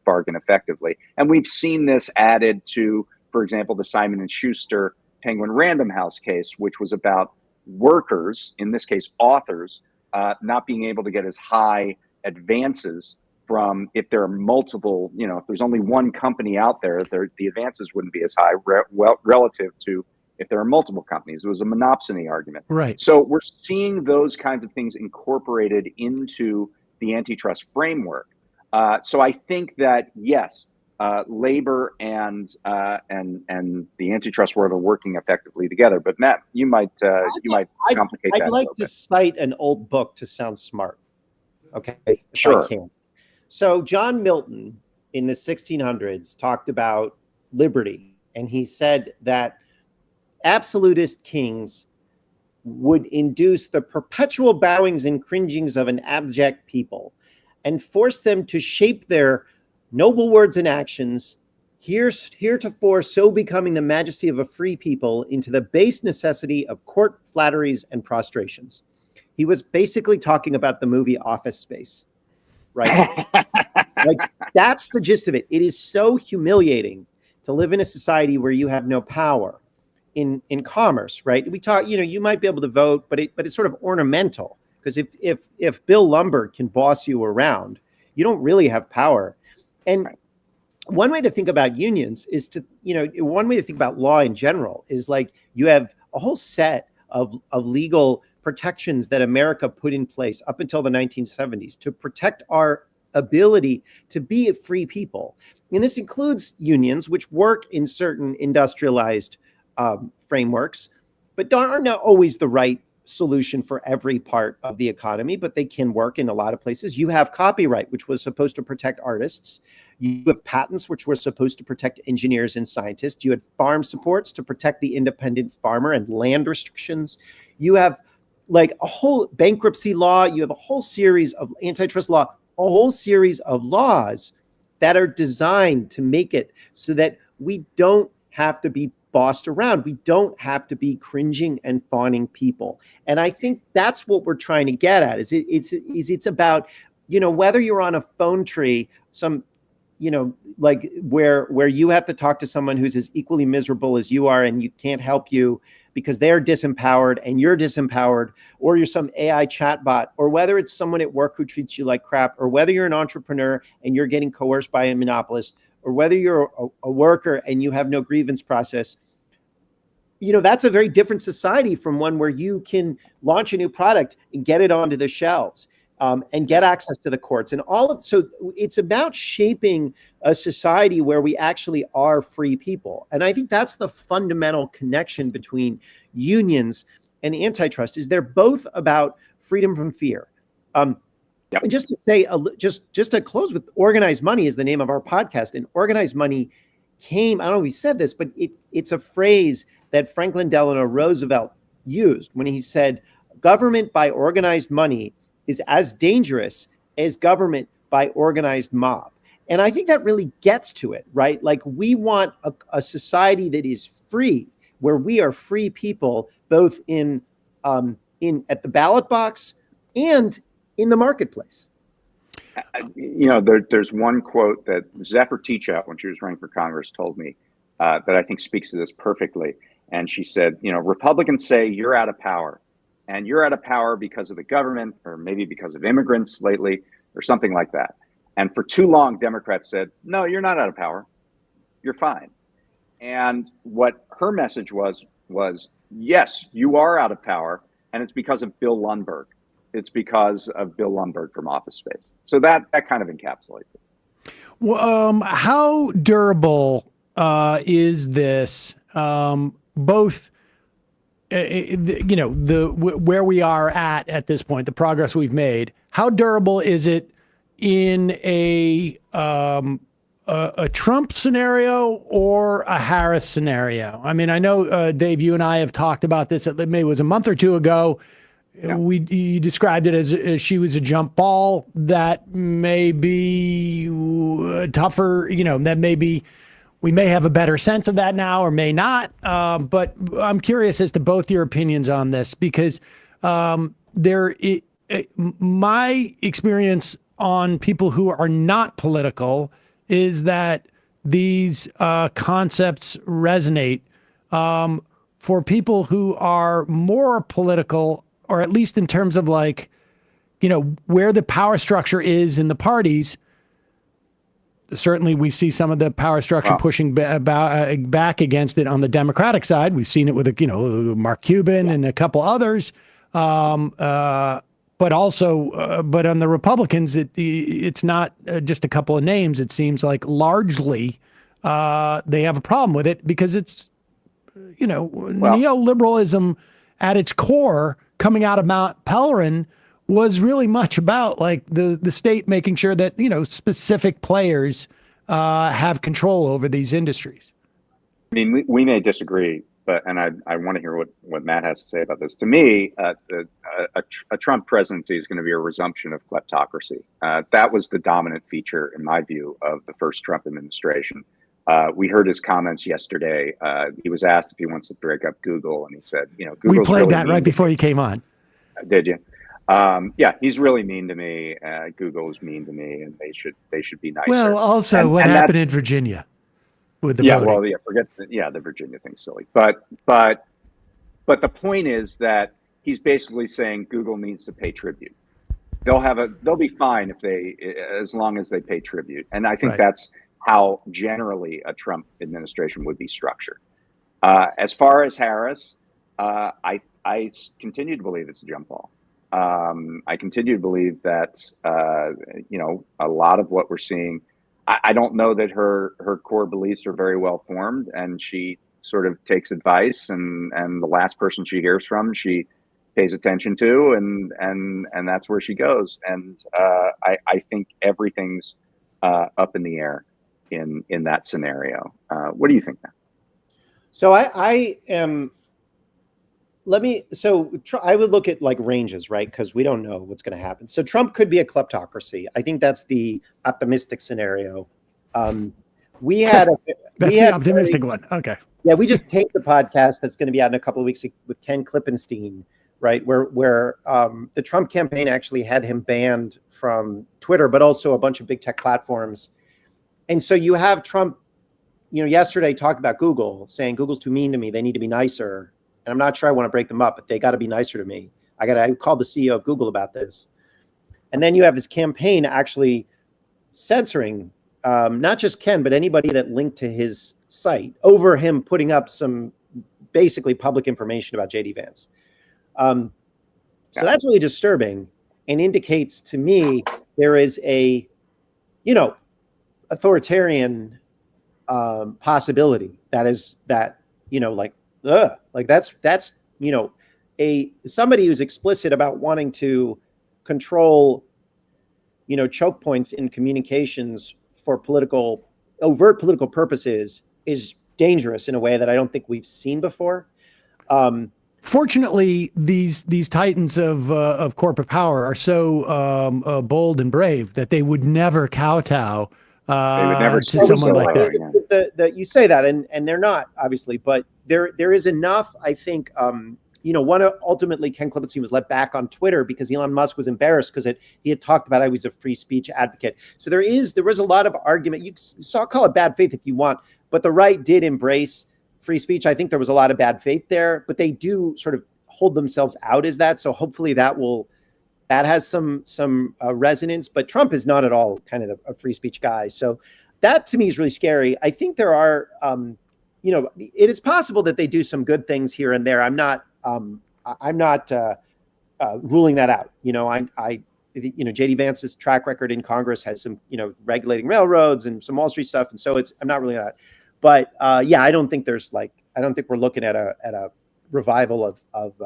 [SPEAKER 11] bargain effectively. And we've seen this added to, for example, the Simon & Schuster Penguin Random House case, which was about workers, in this case authors, not being able to get as high advances from, if there are multiple, if there's only one company out there, the advances wouldn't be as high relative to if there are multiple companies. It was a monopsony argument.
[SPEAKER 1] Right.
[SPEAKER 11] So we're seeing those kinds of things incorporated into the antitrust framework. So I think that, yes, labor and the antitrust world are working effectively together. But Matt, you might complicate that.
[SPEAKER 12] I'd like to cite an old book to sound smart. Okay,
[SPEAKER 11] sure.
[SPEAKER 12] If I can. So John Milton in the 1600s talked about liberty, and he said that absolutist kings would induce the perpetual bowings and cringings of an abject people and force them to shape their noble words and actions, heretofore so becoming the majesty of a free people, into the base necessity of court flatteries and prostrations. He was basically talking about the movie Office Space, right? Like, that's the gist of it. It is so humiliating to live in a society where you have no power in commerce, right? We talk, you might be able to vote, but it's sort of ornamental, because if Bill Lumbergh can boss you around, you don't really have power. And one way to think about unions is to, one way to think about law in general is like you have a whole set of legal protections that America put in place up until the 1970s to protect our ability to be a free people. And this includes unions, which work in certain industrialized frameworks, but are not always the right solution for every part of the economy, but they can work in a lot of places. You have copyright, which was supposed to protect artists. You have patents, which were supposed to protect engineers and scientists. You had farm supports to protect the independent farmer and land restrictions. You have like a whole bankruptcy law. You have a whole series of antitrust law, a whole series of laws that are designed to make it so that we don't have to be bossed around. We don't have to be cringing and fawning people. And I think that's what we're trying to get at it's about, whether you're on a phone tree, like where you have to talk to someone who's as equally miserable as you are and you can't help you because they're disempowered and you're disempowered, or you're some AI chatbot, or whether it's someone at work who treats you like crap, or whether you're an entrepreneur and you're getting coerced by a monopolist, or whether you're a worker and you have no grievance process. That's a very different society from one where you can launch a new product and get it onto the shelves and get access to the courts and all of. So it's about shaping a society where we actually are free people. And I think that's the fundamental connection between unions and antitrust is they're both about freedom from fear. And just to say, just to close with, organized money is the name of our podcast, and organized money came, I don't know if he said this, but it's a phrase that Franklin Delano Roosevelt used when he said, government by organized money is as dangerous as government by organized mob. And I think that really gets to it, right? Like we want a society that is free, where we are free people, both in at the ballot box and in the marketplace.
[SPEAKER 11] There's one quote that Zephyr Teachout, when she was running for Congress, told me that I think speaks to this perfectly. And she said, Republicans say you're out of power, and you're out of power because of the government, or maybe because of immigrants lately, or something like that. And for too long, Democrats said, no, you're not out of power. You're fine. And what her message was, yes, you are out of power. And it's because of Bill Lundberg. It's because of Bill Lundberg from Office Space. So that kind of encapsulates it.
[SPEAKER 1] Well, how durable is this? Both, where we are at this point, the progress we've made. How durable is it in a Trump scenario or a Harris scenario? I mean, I know, Dave, you and I have talked about this. Maybe it was a month or two ago. Yeah. You described it as she was a jump ball. That may be tougher. That may be. We may have a better sense of that now or may not. But I'm curious as to both your opinions on this, because my experience on people who are not political is that these concepts resonate. For people who are more political, or at least in terms of where the power structure is in the parties, certainly we see some of the power structure pushing back against it on the Democratic side. We've seen it with, Mark Cuban and a couple others. But also, but on the Republicans, it's not just a couple of names. It seems like largely they have a problem with it because it's, neoliberalism at its core coming out of Mount Pelerin was really much about the state making sure that, specific players have control over these industries.
[SPEAKER 11] I mean, we may disagree, and I want to hear what Matt has to say about this. To me, a Trump presidency is going to be a resumption of kleptocracy. That was the dominant feature, in my view, of the first Trump administration. We heard his comments yesterday. He was asked if he wants to break up Google, and he said, Google's
[SPEAKER 1] we played
[SPEAKER 11] really
[SPEAKER 1] that right before you came on.
[SPEAKER 11] Did you? He's really mean to me. Google is mean to me, and they should be nicer.
[SPEAKER 1] Well, also, what happened in Virginia with the voting?
[SPEAKER 11] Forget the Virginia thing's silly. But the point is that he's basically saying Google needs to pay tribute. They'll be fine as long as they pay tribute, and I think that's how generally a Trump administration would be structured. As far as Harris, I continue to believe it's a jump ball. I continue to believe that a lot of what we're seeing. I don't know that her core beliefs are very well formed, and she sort of takes advice, and the last person she hears from, she pays attention to, and that's where she goes. And I think everything's up in the air in that scenario. What do you think, now?
[SPEAKER 12] So I am. I would look at like ranges, right? Because we don't know what's going to happen. So Trump could be a kleptocracy. I think that's the optimistic scenario. That's
[SPEAKER 1] the optimistic one. Okay.
[SPEAKER 12] Yeah, we just taped the podcast that's going to be out in a couple of weeks with Ken Klippenstein, right? Where the Trump campaign actually had him banned from Twitter, but also a bunch of big tech platforms. And so you have Trump, yesterday talked about Google, saying Google's too mean to me. They need to be nicer. And I'm not sure I want to break them up, but they got to be nicer to me. I called the CEO of Google about this. And then you have his campaign actually censoring not just Ken, but anybody that linked to his site over him putting up some basically public information about JD Vance. So that's really disturbing and indicates to me there is a, authoritarian possibility that's somebody who's explicit about wanting to control, choke points in communications for overt political purposes is dangerous in a way that I don't think we've seen before.
[SPEAKER 1] Fortunately, these titans of corporate power are so bold and brave that they would never kowtow to someone like that.
[SPEAKER 12] You say that, and they're not, obviously, but there is enough, I think. Ultimately Ken Klippenstein was let back on Twitter because Elon Musk was embarrassed because he had talked about how he's a free speech advocate. So there was a lot of argument. You call it bad faith if you want, but the right did embrace free speech. I think there was a lot of bad faith there, but they do sort of hold themselves out as that. So hopefully that has some resonance. But Trump is not at all kind of a free speech guy. So that to me is really scary. I think there are, it is possible that they do some good things here and there. I'm not ruling that out. JD Vance's track record in Congress has some, regulating railroads and some Wall Street stuff, and so I'm not ruling it out. But I don't think we're looking at a revival of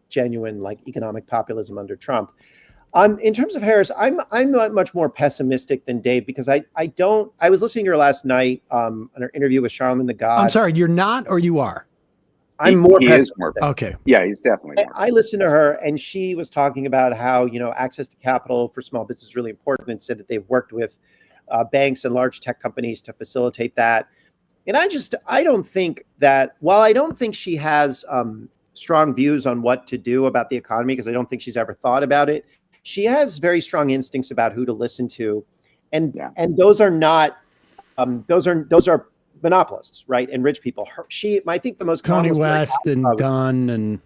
[SPEAKER 12] genuine economic populism under Trump. In terms of Harris, I'm not much more pessimistic than Dave because I was listening to her last night on her interview with Charlamagne the God.
[SPEAKER 1] I'm sorry, you're not, or you are?
[SPEAKER 12] I'm more pessimistic.
[SPEAKER 1] Okay.
[SPEAKER 11] Yeah, he's definitely more.
[SPEAKER 12] I listened to her, and she was talking about how, access to capital for small business is really important, and said that they've worked with banks and large tech companies to facilitate that. And I don't think that, while I don't think she has strong views on what to do about the economy, because I don't think she's ever thought about it, she has very strong instincts about who to listen to. And those are not, those are monopolists, right? And rich people. I think the most
[SPEAKER 1] Tony West and Dunn and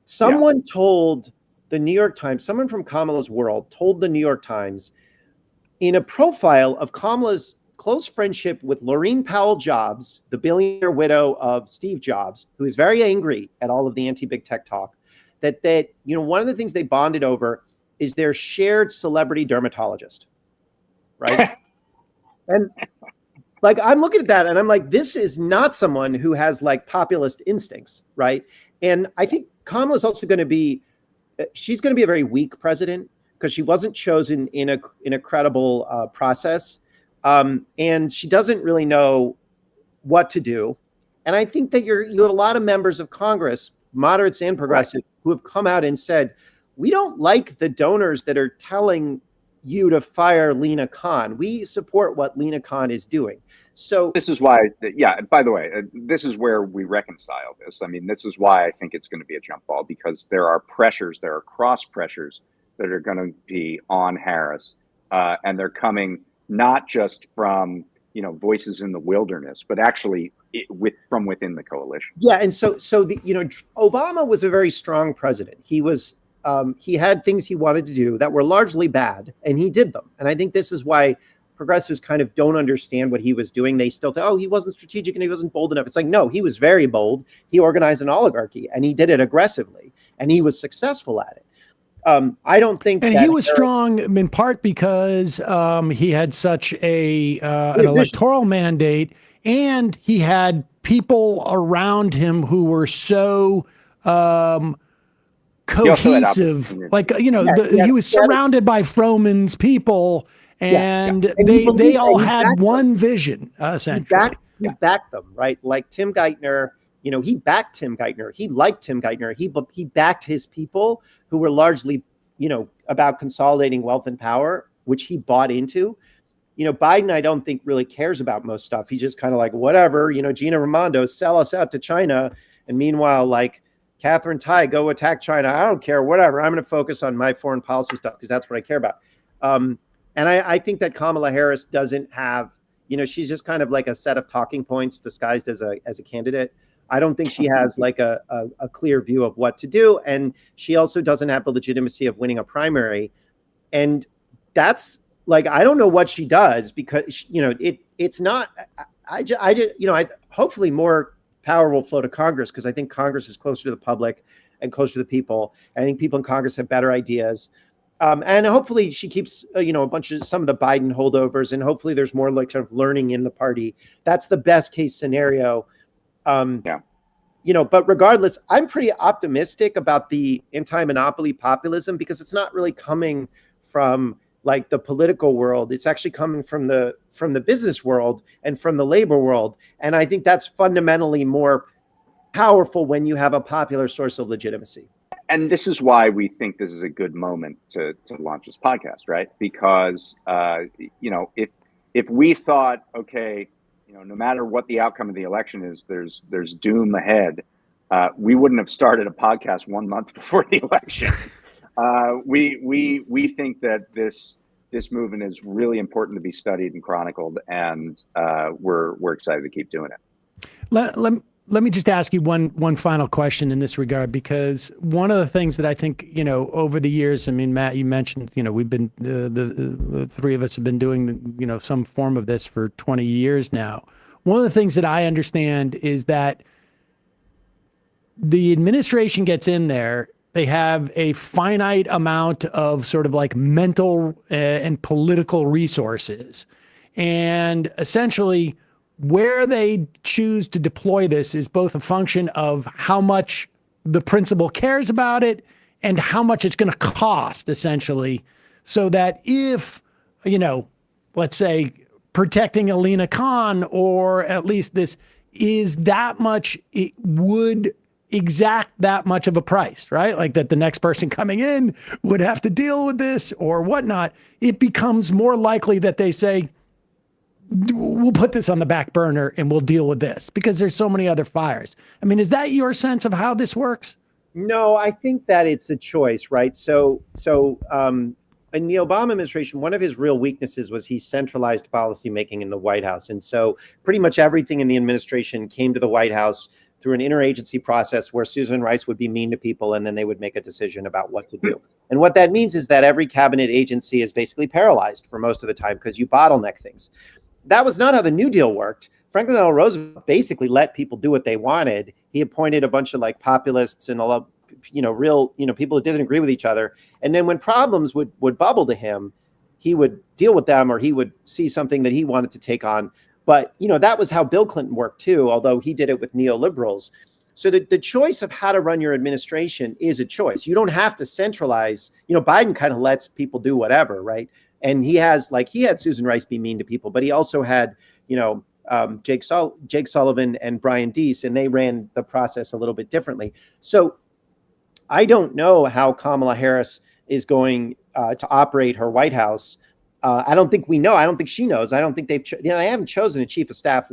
[SPEAKER 12] someone told the New York Times, someone from Kamala's world told the New York Times in a profile of Kamala's close friendship with Laurene Powell Jobs, the billionaire widow of Steve Jobs, who is very angry at all of the anti-big tech talk, that one of the things they bonded over is their shared celebrity dermatologist, right? And I'm looking at that and I'm like, this is not someone who has populist instincts, right? And I think Kamala's also she's going to be a very weak president because she wasn't chosen in a credible process. And she doesn't really know what to do. And I think that you have a lot of members of Congress, moderates and progressive, who have come out and said, we don't like the donors that are telling you to fire Lena Khan. We support what Lena Khan is doing. So
[SPEAKER 11] this is why, by the way, this is where we reconcile this. I mean, this is why I think it's going to be a jump ball, because there are cross pressures that are going to be on Harris. And they're coming not just from, voices in the wilderness, but actually from within the coalition.
[SPEAKER 12] Yeah. And so Obama was a very strong president. He had things he wanted to do that were largely bad, and he did them. And I think this is why progressives kind of don't understand what he was doing. They still think, oh, he wasn't strategic and he wasn't bold enough. It's like, no, he was very bold. He organized an oligarchy and he did it aggressively and he was successful at it. I don't think
[SPEAKER 1] and he was strong in part because he had such an electoral mandate, and he had people around him who were so cohesive. Like, he was surrounded by Froman's people, and they all had one vision, essentially.
[SPEAKER 12] He backed them, right? Like Tim Geithner, he backed Tim Geithner. He liked Tim Geithner. He backed his people who were largely, about consolidating wealth and power, which he bought into. Biden, I don't think really cares about most stuff. He's just kind of like, whatever, Gina Raimondo, sell us out to China. And meanwhile, like Catherine Tai, go attack China. I don't care, whatever. I'm going to focus on my foreign policy stuff because that's what I care about. And I think that Kamala Harris doesn't have, she's just kind of like a set of talking points disguised as a candidate. I don't think she has like a clear view of what to do. And she also doesn't have the legitimacy of winning a primary. And that's like, I don't know what she does because, it's not, hopefully more power will flow to Congress because I think Congress is closer to the public and closer to the people. I think people in Congress have better ideas. And hopefully she keeps, some of the Biden holdovers, and hopefully there's more like kind of learning in the party. That's the best case scenario. But regardless, I'm pretty optimistic about the anti-monopoly populism because it's not really coming from like the political world. It's actually coming from the business world and from the labor world. And I think that's fundamentally more powerful when you have a popular source of legitimacy.
[SPEAKER 11] And this is why we think this is a good moment to launch this podcast, right? Because, if we thought, okay, no matter what the outcome of the election is, there's doom ahead, we wouldn't have started a podcast 1 month before the election. We think that this movement is really important to be studied and chronicled, and we're excited to keep doing it.
[SPEAKER 1] Let me just ask you one final question in this regard, because one of the things that I think, over the years, I mean, Matt, you mentioned, we've been, the three of us have been doing, some form of this for 20 years now. One of the things that I understand is that the administration gets in there, they have a finite amount of sort of like mental and political resources. And essentially, where they choose to deploy this is both a function of how much the principal cares about it and how much it's going to cost, essentially, so that if, let's say protecting Alina Khan, or at least this is that much, it would exact that much of a price, right? Like that the next person coming in would have to deal with this or whatnot. It becomes more likely that they say, we'll put this on the back burner and we'll deal with this because there's so many other fires. I mean, is that your sense of how this works?
[SPEAKER 12] No, I think that it's a choice, right? So in the Obama administration, one of his real weaknesses was he centralized policymaking in the White House. And so pretty much everything in the administration came to the White House through an interagency process where Susan Rice would be mean to people and then they would make a decision about what to do. And what that means is that every cabinet agency is basically paralyzed for most of the time because you bottleneck things. That was not how the New Deal worked. Franklin Delano Roosevelt basically let people do what they wanted. He appointed a bunch of like populists and a lot, real, people who didn't agree with each other. And then when problems would bubble to him, he would deal with them, or he would see something that he wanted to take on. But, that was how Bill Clinton worked too, although he did it with neoliberals. So the choice of how to run your administration is a choice. You don't have to centralize. Biden kind of lets people do whatever, right? And he had Susan Rice be mean to people, but he also had, Jake Sullivan and Brian Deese, and they ran the process a little bit differently. So I don't know how Kamala Harris is going to operate her White House. I don't think we know. I don't think she knows. I don't think they haven't chosen a chief of staff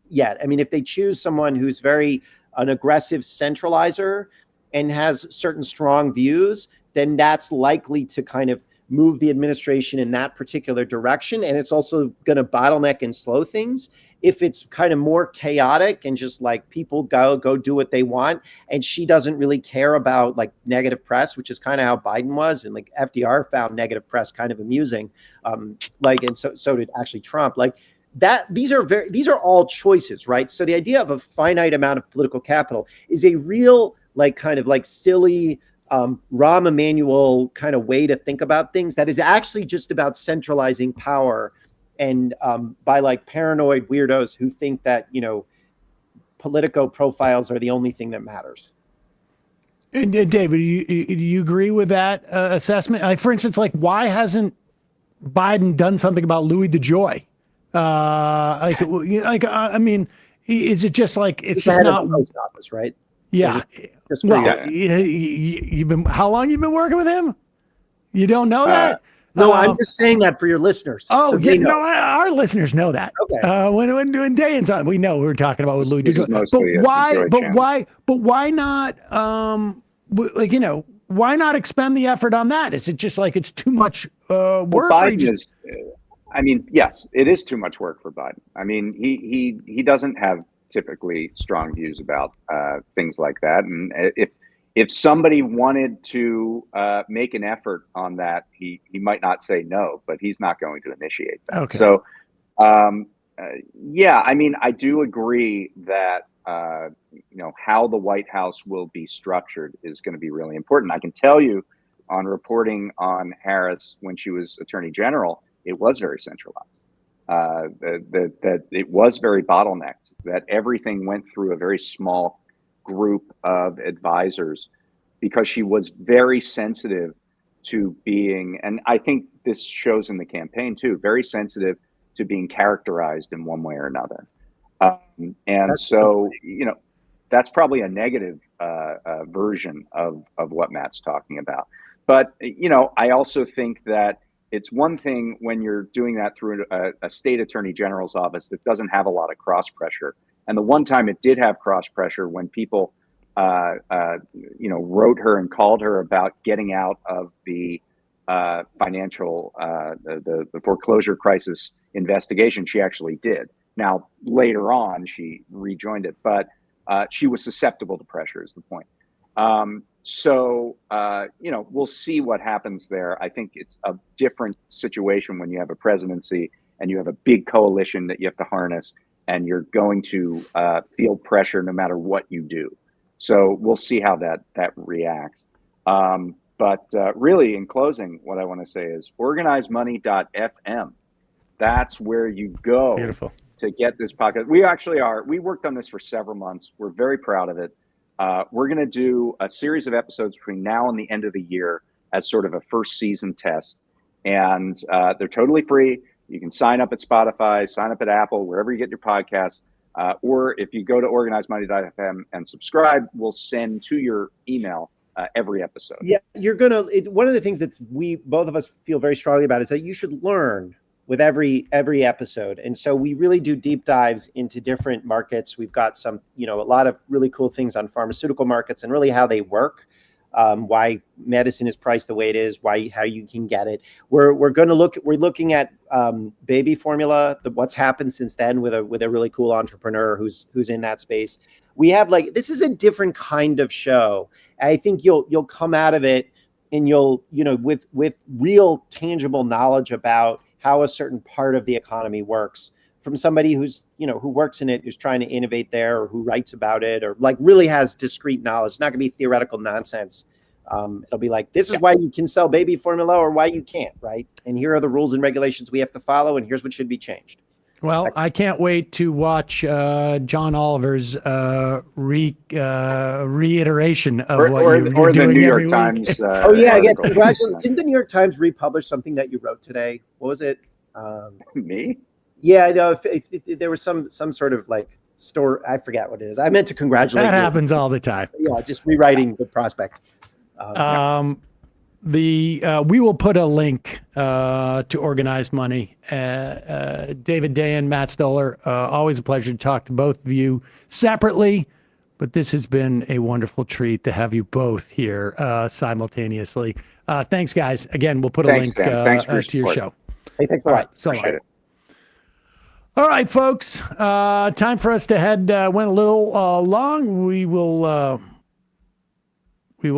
[SPEAKER 12] yet. I mean, if they choose someone who's an aggressive centralizer and has certain strong views, then that's likely to kind of move the administration in that particular direction. And it's also going to bottleneck and slow things. if it's kind of more chaotic and just like people go do what they want, and she doesn't really care about like negative press, which is kind of how Biden was, and like FDR found negative press kind of amusing, and so did actually Trump. Like that, these are all choices, right? So the idea of a finite amount of political capital is a real like kind of like silly Rahm Emanuel kind of way to think about things that is actually just about centralizing power, and by like paranoid weirdos who think that, you know, Politico profiles are the only thing that matters.
[SPEAKER 1] And David, do you agree with that assessment? Like, for instance, like why hasn't Biden done something about Louis DeJoy? I mean, is it just like it's just not
[SPEAKER 12] the post office, right?
[SPEAKER 1] Yeah.
[SPEAKER 12] Just
[SPEAKER 1] well, you've been, how long you been working with him? You don't know that?
[SPEAKER 12] No, I'm just saying that for your listeners.
[SPEAKER 1] Oh,
[SPEAKER 12] so
[SPEAKER 1] yeah, no, our listeners know that.
[SPEAKER 12] Okay.
[SPEAKER 1] When doing Dayen's on, we know we were talking about with Louis DeJoy. But why not? Like, you know, why not expend the effort on that? Is it just like it's too much work?
[SPEAKER 11] Well, Biden is. I mean, yes, it is too much work for Biden. I mean, he doesn't have typically strong views about things like that, and if somebody wanted to make an effort on that, he might not say no, but he's not going to initiate that.
[SPEAKER 1] Okay.
[SPEAKER 11] So, yeah, I mean, I do agree that you know, how the White House will be structured is going to be really important. I can tell you, on reporting on Harris when she was Attorney General, it was very centralized. That it was very bottlenecked. That everything went through a very small group of advisors, because she was very sensitive to being, and I think this shows in the campaign too, very sensitive to being characterized in one way or another. You know, that's probably a negative version of what Matt's talking about. But, you know, I also think that it's one thing when you're doing that through a state attorney general's office that doesn't have a lot of cross pressure. And the one time it did have cross pressure, when people, you know, wrote her and called her about getting out of the financial, the foreclosure crisis investigation, she actually did. Now, later on, she rejoined it, but she was susceptible to pressure is the point. You know, we'll see what happens there. I think it's a different situation when you have a presidency and you have a big coalition that you have to harness, and you're going to feel pressure no matter what you do. So we'll see how that reacts. But really, in closing, what I want to say is organizemoney.fm. That's where you go.
[SPEAKER 1] Beautiful.
[SPEAKER 11] To get this podcast. We actually are. We worked on this for several months. We're very proud of it. We're going to do a series of episodes between now and the end of the year as sort of a first season test. And they're totally free. You can sign up at Spotify, sign up at Apple, wherever you get your podcasts. Or if you go to organizemoney.fm and subscribe, we'll send to your email every episode.
[SPEAKER 12] Yeah, you're going to, one of the things that both of us feel very strongly about is that you should learn with every episode. And so we really do deep dives into different markets. We've got some, you know, a lot of really cool things on pharmaceutical markets and really how they work, why medicine is priced the way it is, how you can get it. We're looking at baby formula, what's happened since then with a really cool entrepreneur who's in that space. We have this is a different kind of show. I think you'll come out of it and you'll, you know, with real tangible knowledge about how a certain part of the economy works from somebody who's, you know, who works in it, who's trying to innovate there, or who writes about it, or really has discrete knowledge. It's not going to be theoretical nonsense. It'll be like, this is why you can sell baby formula or why you can't, right? And here are the rules and regulations we have to follow, and here's what should be changed.
[SPEAKER 1] Well, I can't wait to watch John Oliver's reiteration of what you're
[SPEAKER 11] or
[SPEAKER 1] doing
[SPEAKER 11] the New York
[SPEAKER 1] every
[SPEAKER 11] Times.
[SPEAKER 1] week.
[SPEAKER 12] Didn't the New York Times republish something that you wrote today? What was it?
[SPEAKER 11] Me?
[SPEAKER 12] Yeah, I know. If there was some sort of store. I forget what it is. I meant to congratulate you.
[SPEAKER 1] That happens all the time.
[SPEAKER 12] Yeah, just rewriting the prospect.
[SPEAKER 1] We will put a link to Organized Money. David Dayen, Matt Stoller, always a pleasure to talk to both of you separately, but this has been a wonderful treat to have you both here simultaneously. Thanks, guys. Again, we'll put a link
[SPEAKER 11] Sam. Thanks for your
[SPEAKER 1] to your
[SPEAKER 11] support.
[SPEAKER 1] show.
[SPEAKER 12] Hey, thanks a lot.
[SPEAKER 1] So
[SPEAKER 11] Appreciate it.
[SPEAKER 1] All right, folks. Time for us to head. Went a little long. We will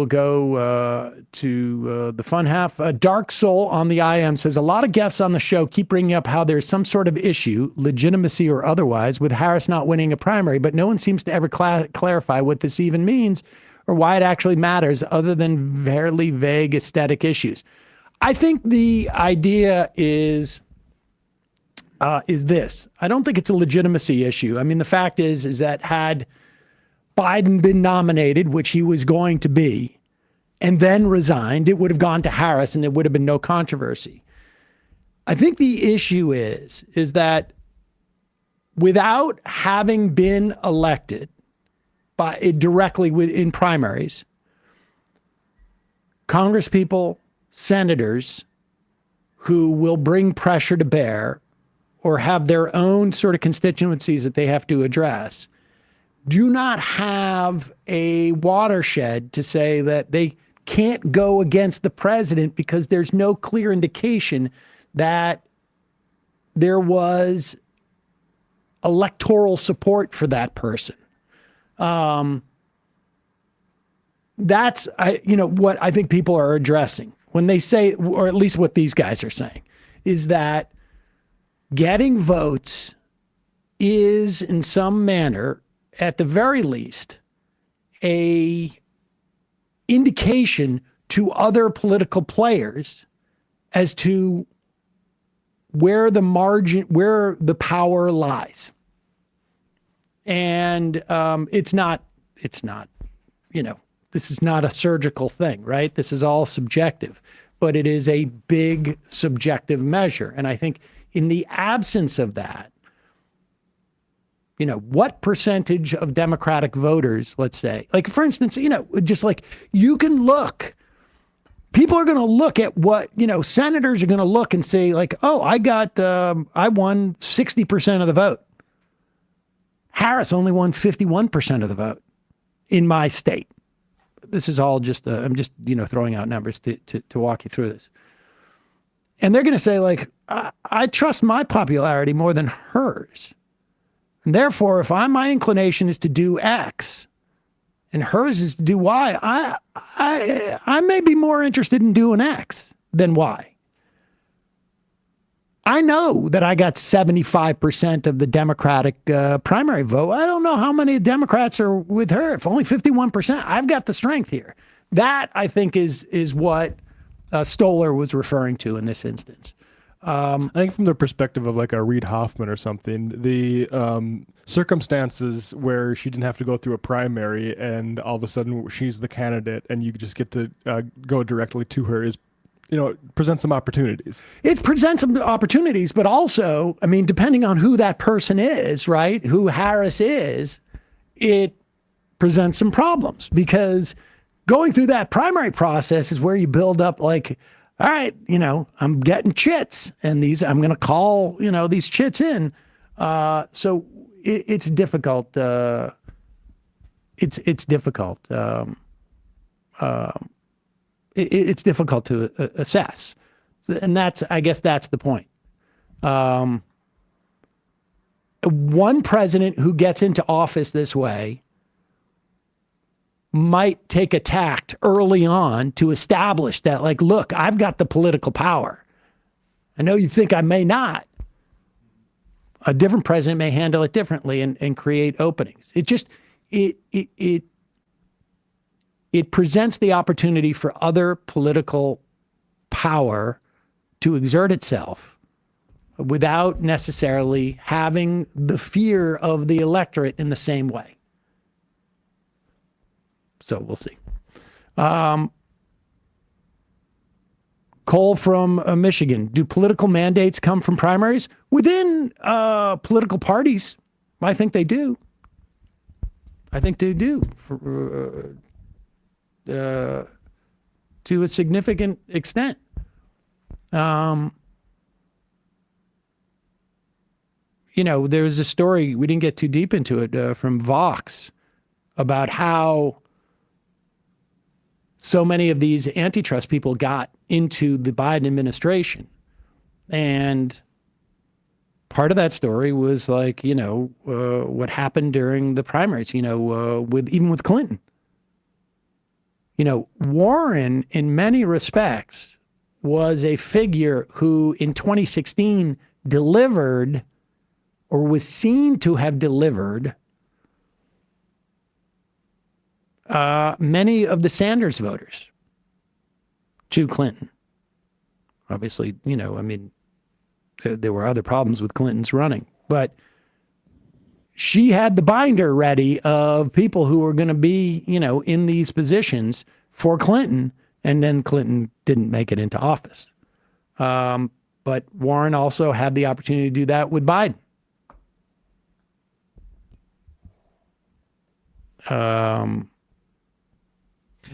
[SPEAKER 1] go to the fun half. Dark Soul on the IM says, a lot of guests on the show keep bringing up how there's some sort of issue, legitimacy or otherwise, with Harris not winning a primary, but no one seems to ever clarify what this even means or why it actually matters other than fairly vague aesthetic issues. I think the idea is this. I don't think it's a legitimacy issue. I mean, the fact is that had Biden been nominated, which he was going to be, and then resigned, it would have gone to Harris and there would have been no controversy. I think the issue is that without having been elected directly in primaries, Congresspeople, senators who will bring pressure to bear or have their own sort of constituencies that they have to address do not have a watershed to say that they can't go against the president because there's no clear indication that there was electoral support for that person. That's what I think people are addressing when they say, or at least what these guys are saying, is that getting votes is in some manner, at the very least, a indication to other political players as to where the power lies. And it's not, this is not a surgical thing, right? This is all subjective, but it is a big subjective measure. And I think in the absence of that, what percentage of Democratic voters, let's say, like, for instance, just like you can look, people are going to look at what, senators are going to look and say like, oh, I won 60% of the vote. Harris only won 51% of the vote in my state. This is all just, I'm just, throwing out numbers to walk you through this. And they're going to say like, I trust my popularity more than hers. And therefore, if my inclination is to do X and hers is to do Y, I may be more interested in doing X than Y. I know that I got 75% of the Democratic primary vote. I don't know how many Democrats are with her. If only 51%, I've got the strength here. That, I think, is what Stoller was referring to in this instance.
[SPEAKER 7] I think from the perspective of like a Reid Hoffman or something, the circumstances where she didn't have to go through a primary and all of a sudden she's the candidate and you just get to go directly to her is, present some opportunities.
[SPEAKER 1] It presents some opportunities, but also, I mean, depending on who that person is, right, who Harris is, it presents some problems because going through that primary process is where you build up like, all right, I'm getting chits and I'm going to call, these chits in. So it's difficult. It's difficult. It's difficult to assess. And I guess that's the point. One president who gets into office this way might take a tact early on to establish that, like, look, I've got the political power. I know you think I may not. A different president may handle it differently and create openings. It presents the opportunity for other political power to exert itself without necessarily having the fear of the electorate in the same way. So we'll see. Cole from Michigan. Do political mandates come from primaries? Within political parties, I think they do. I think they do. To a significant extent. There was a story, we didn't get too deep into it, from Vox about how so many of these antitrust people got into the Biden administration. And part of that story was like, what happened during the primaries, with Clinton. Warren, in many respects, was a figure who in 2016 delivered, or was seen to have delivered, many of the Sanders voters to Clinton. Obviously, there were other problems with Clinton's running, but she had the binder ready of people who were going to be, in these positions for Clinton, and then Clinton didn't make it into office. But Warren also had the opportunity to do that with Biden.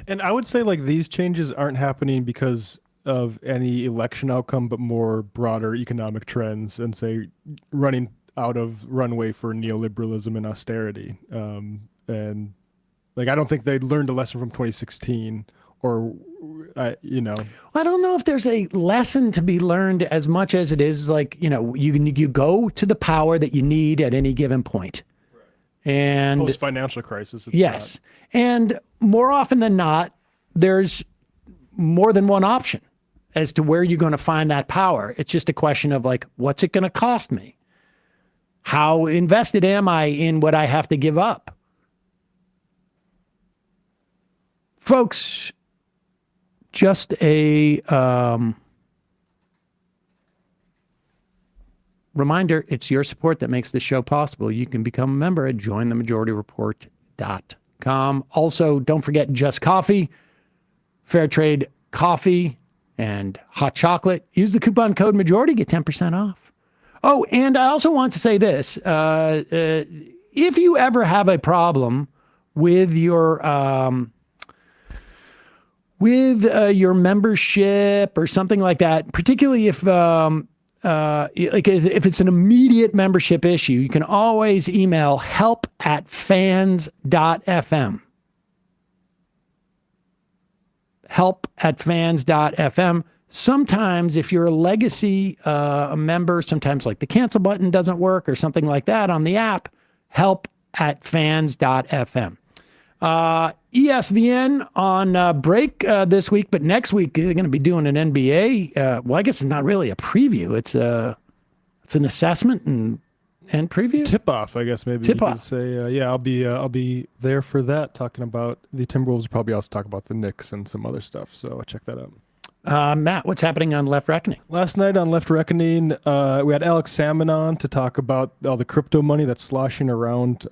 [SPEAKER 7] And I would say like these changes aren't happening because of any election outcome, but more broader economic trends and say running out of runway for neoliberalism and austerity. And like, I don't think they learned a lesson from 2016 or,
[SPEAKER 1] I don't know if there's a lesson to be learned as much as it is like, you go to the power that you need at any given point. And
[SPEAKER 7] post-financial crisis.
[SPEAKER 1] Yes. And more often than not, there's more than one option as to where you're going to find that power. It's just a question of like, what's it going to cost me? How invested am I in what I have to give up? Folks, just a reminder, it's your support that makes this show possible. You can become a member at jointhemajority.report.com. Also, don't forget Just Coffee, fair trade coffee, and hot chocolate. Use the coupon code majority, get 10% off. Oh, and I also want to say this. If you ever have a problem with your membership or something like that, particularly if it's an immediate membership issue, you can always email help@fans.fm. help@fans.fm. Sometimes if you're a legacy member, sometimes like the cancel button doesn't work or something like that on the app, help@fans.fm. ESPN on break this week, but next week they're going to be doing an NBA. Well, I guess it's not really a preview. It's an assessment and preview.
[SPEAKER 7] Tip off, I guess maybe.
[SPEAKER 1] Tip off.
[SPEAKER 7] Say, I'll be there for that. Talking about the Timberwolves. Will probably also talk about the Knicks and some other stuff. So check that out.
[SPEAKER 1] Matt, what's happening on Left Reckoning?
[SPEAKER 7] Last night on Left Reckoning, we had Alex Salmon on to talk about all the crypto money that's sloshing around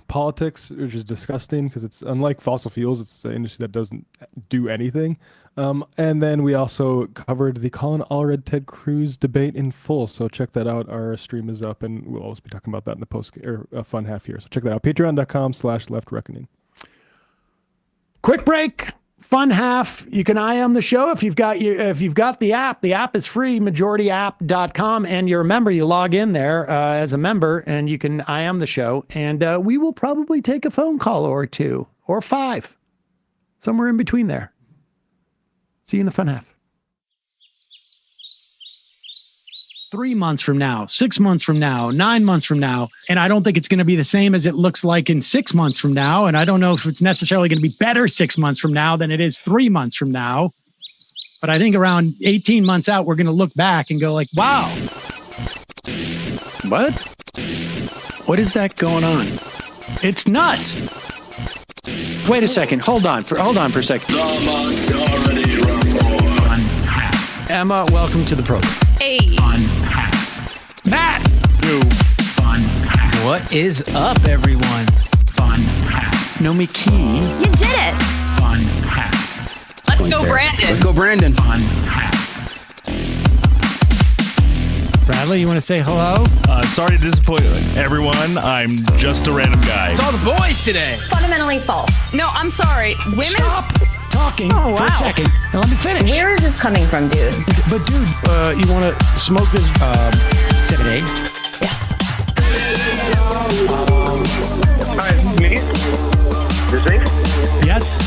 [SPEAKER 7] politics, which is disgusting because it's unlike fossil fuels. It's an industry that doesn't do anything. And then we also covered the Colin Allred, Ted Cruz debate in full. So check that out. Our stream is up, and we'll also be talking about that in the post or fun half here. So check that out. Patreon.com/Left Reckoning.
[SPEAKER 1] Quick break. Fun half. You can IM the show if you've got the app. The app is free, majorityapp.com, and you're a member. You log in there as a member, and you can IM the show. And we will probably take a phone call or two or five, somewhere in between there. See you in the fun half.
[SPEAKER 13] 3 months from now, 6 months from now, 9 months from now. And I don't think it's going to be the same as it looks like in 6 months from now. And I don't know if it's necessarily going to be better 6 months from now than it is 3 months from now. But I think around 18 months out, we're going to look back and go like, wow.
[SPEAKER 1] What? What is that going on? It's nuts. Wait a second. Hold on for a second.
[SPEAKER 2] The Majority Report.
[SPEAKER 1] Emma, welcome to the program.
[SPEAKER 14] Hey.
[SPEAKER 1] Matt.
[SPEAKER 15] What is up, everyone?
[SPEAKER 1] Nomi Key.
[SPEAKER 14] You did it. Let's go, Brandon.
[SPEAKER 15] Let's go, Brandon.
[SPEAKER 1] Bradley, you want to say hello?
[SPEAKER 16] Sorry to disappoint everyone. I'm just a random guy.
[SPEAKER 15] It's all the boys today.
[SPEAKER 14] Fundamentally false. No, I'm sorry. Women's...
[SPEAKER 1] Stop talking for a second and let me finish.
[SPEAKER 14] Where is this coming from, dude?
[SPEAKER 1] But dude, you want to smoke this 7A?
[SPEAKER 14] Yes.
[SPEAKER 4] Hi, me? This is?
[SPEAKER 1] Yes.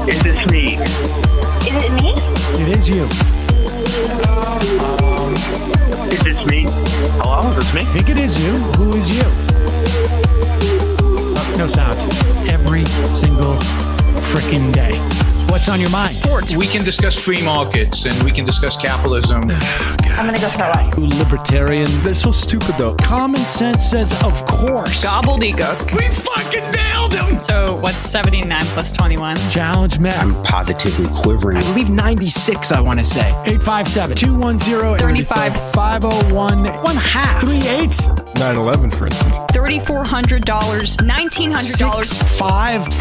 [SPEAKER 4] Is this me?
[SPEAKER 14] Is it me?
[SPEAKER 1] It is you.
[SPEAKER 17] Is this me? Hello, is this me?
[SPEAKER 1] I think it is you. Who is you? No sound.
[SPEAKER 13] Every single freaking day. What's on your mind?
[SPEAKER 18] Sports. We can discuss free markets and we can discuss capitalism.
[SPEAKER 19] I'm gonna go Stoller.
[SPEAKER 1] Libertarians. They're so stupid, though. Common sense says, of course.
[SPEAKER 19] Gobbledygook.
[SPEAKER 15] We fucking nailed him.
[SPEAKER 19] So what's 79 plus 21?
[SPEAKER 1] Challenge Mac.
[SPEAKER 20] I'm positively quivering.
[SPEAKER 15] I believe 96, I want to say.
[SPEAKER 1] 857-210-35. 501. 1/2. 3/8.
[SPEAKER 7] 9/11, for instance.
[SPEAKER 19] $3,400. $1,900.
[SPEAKER 1] 654.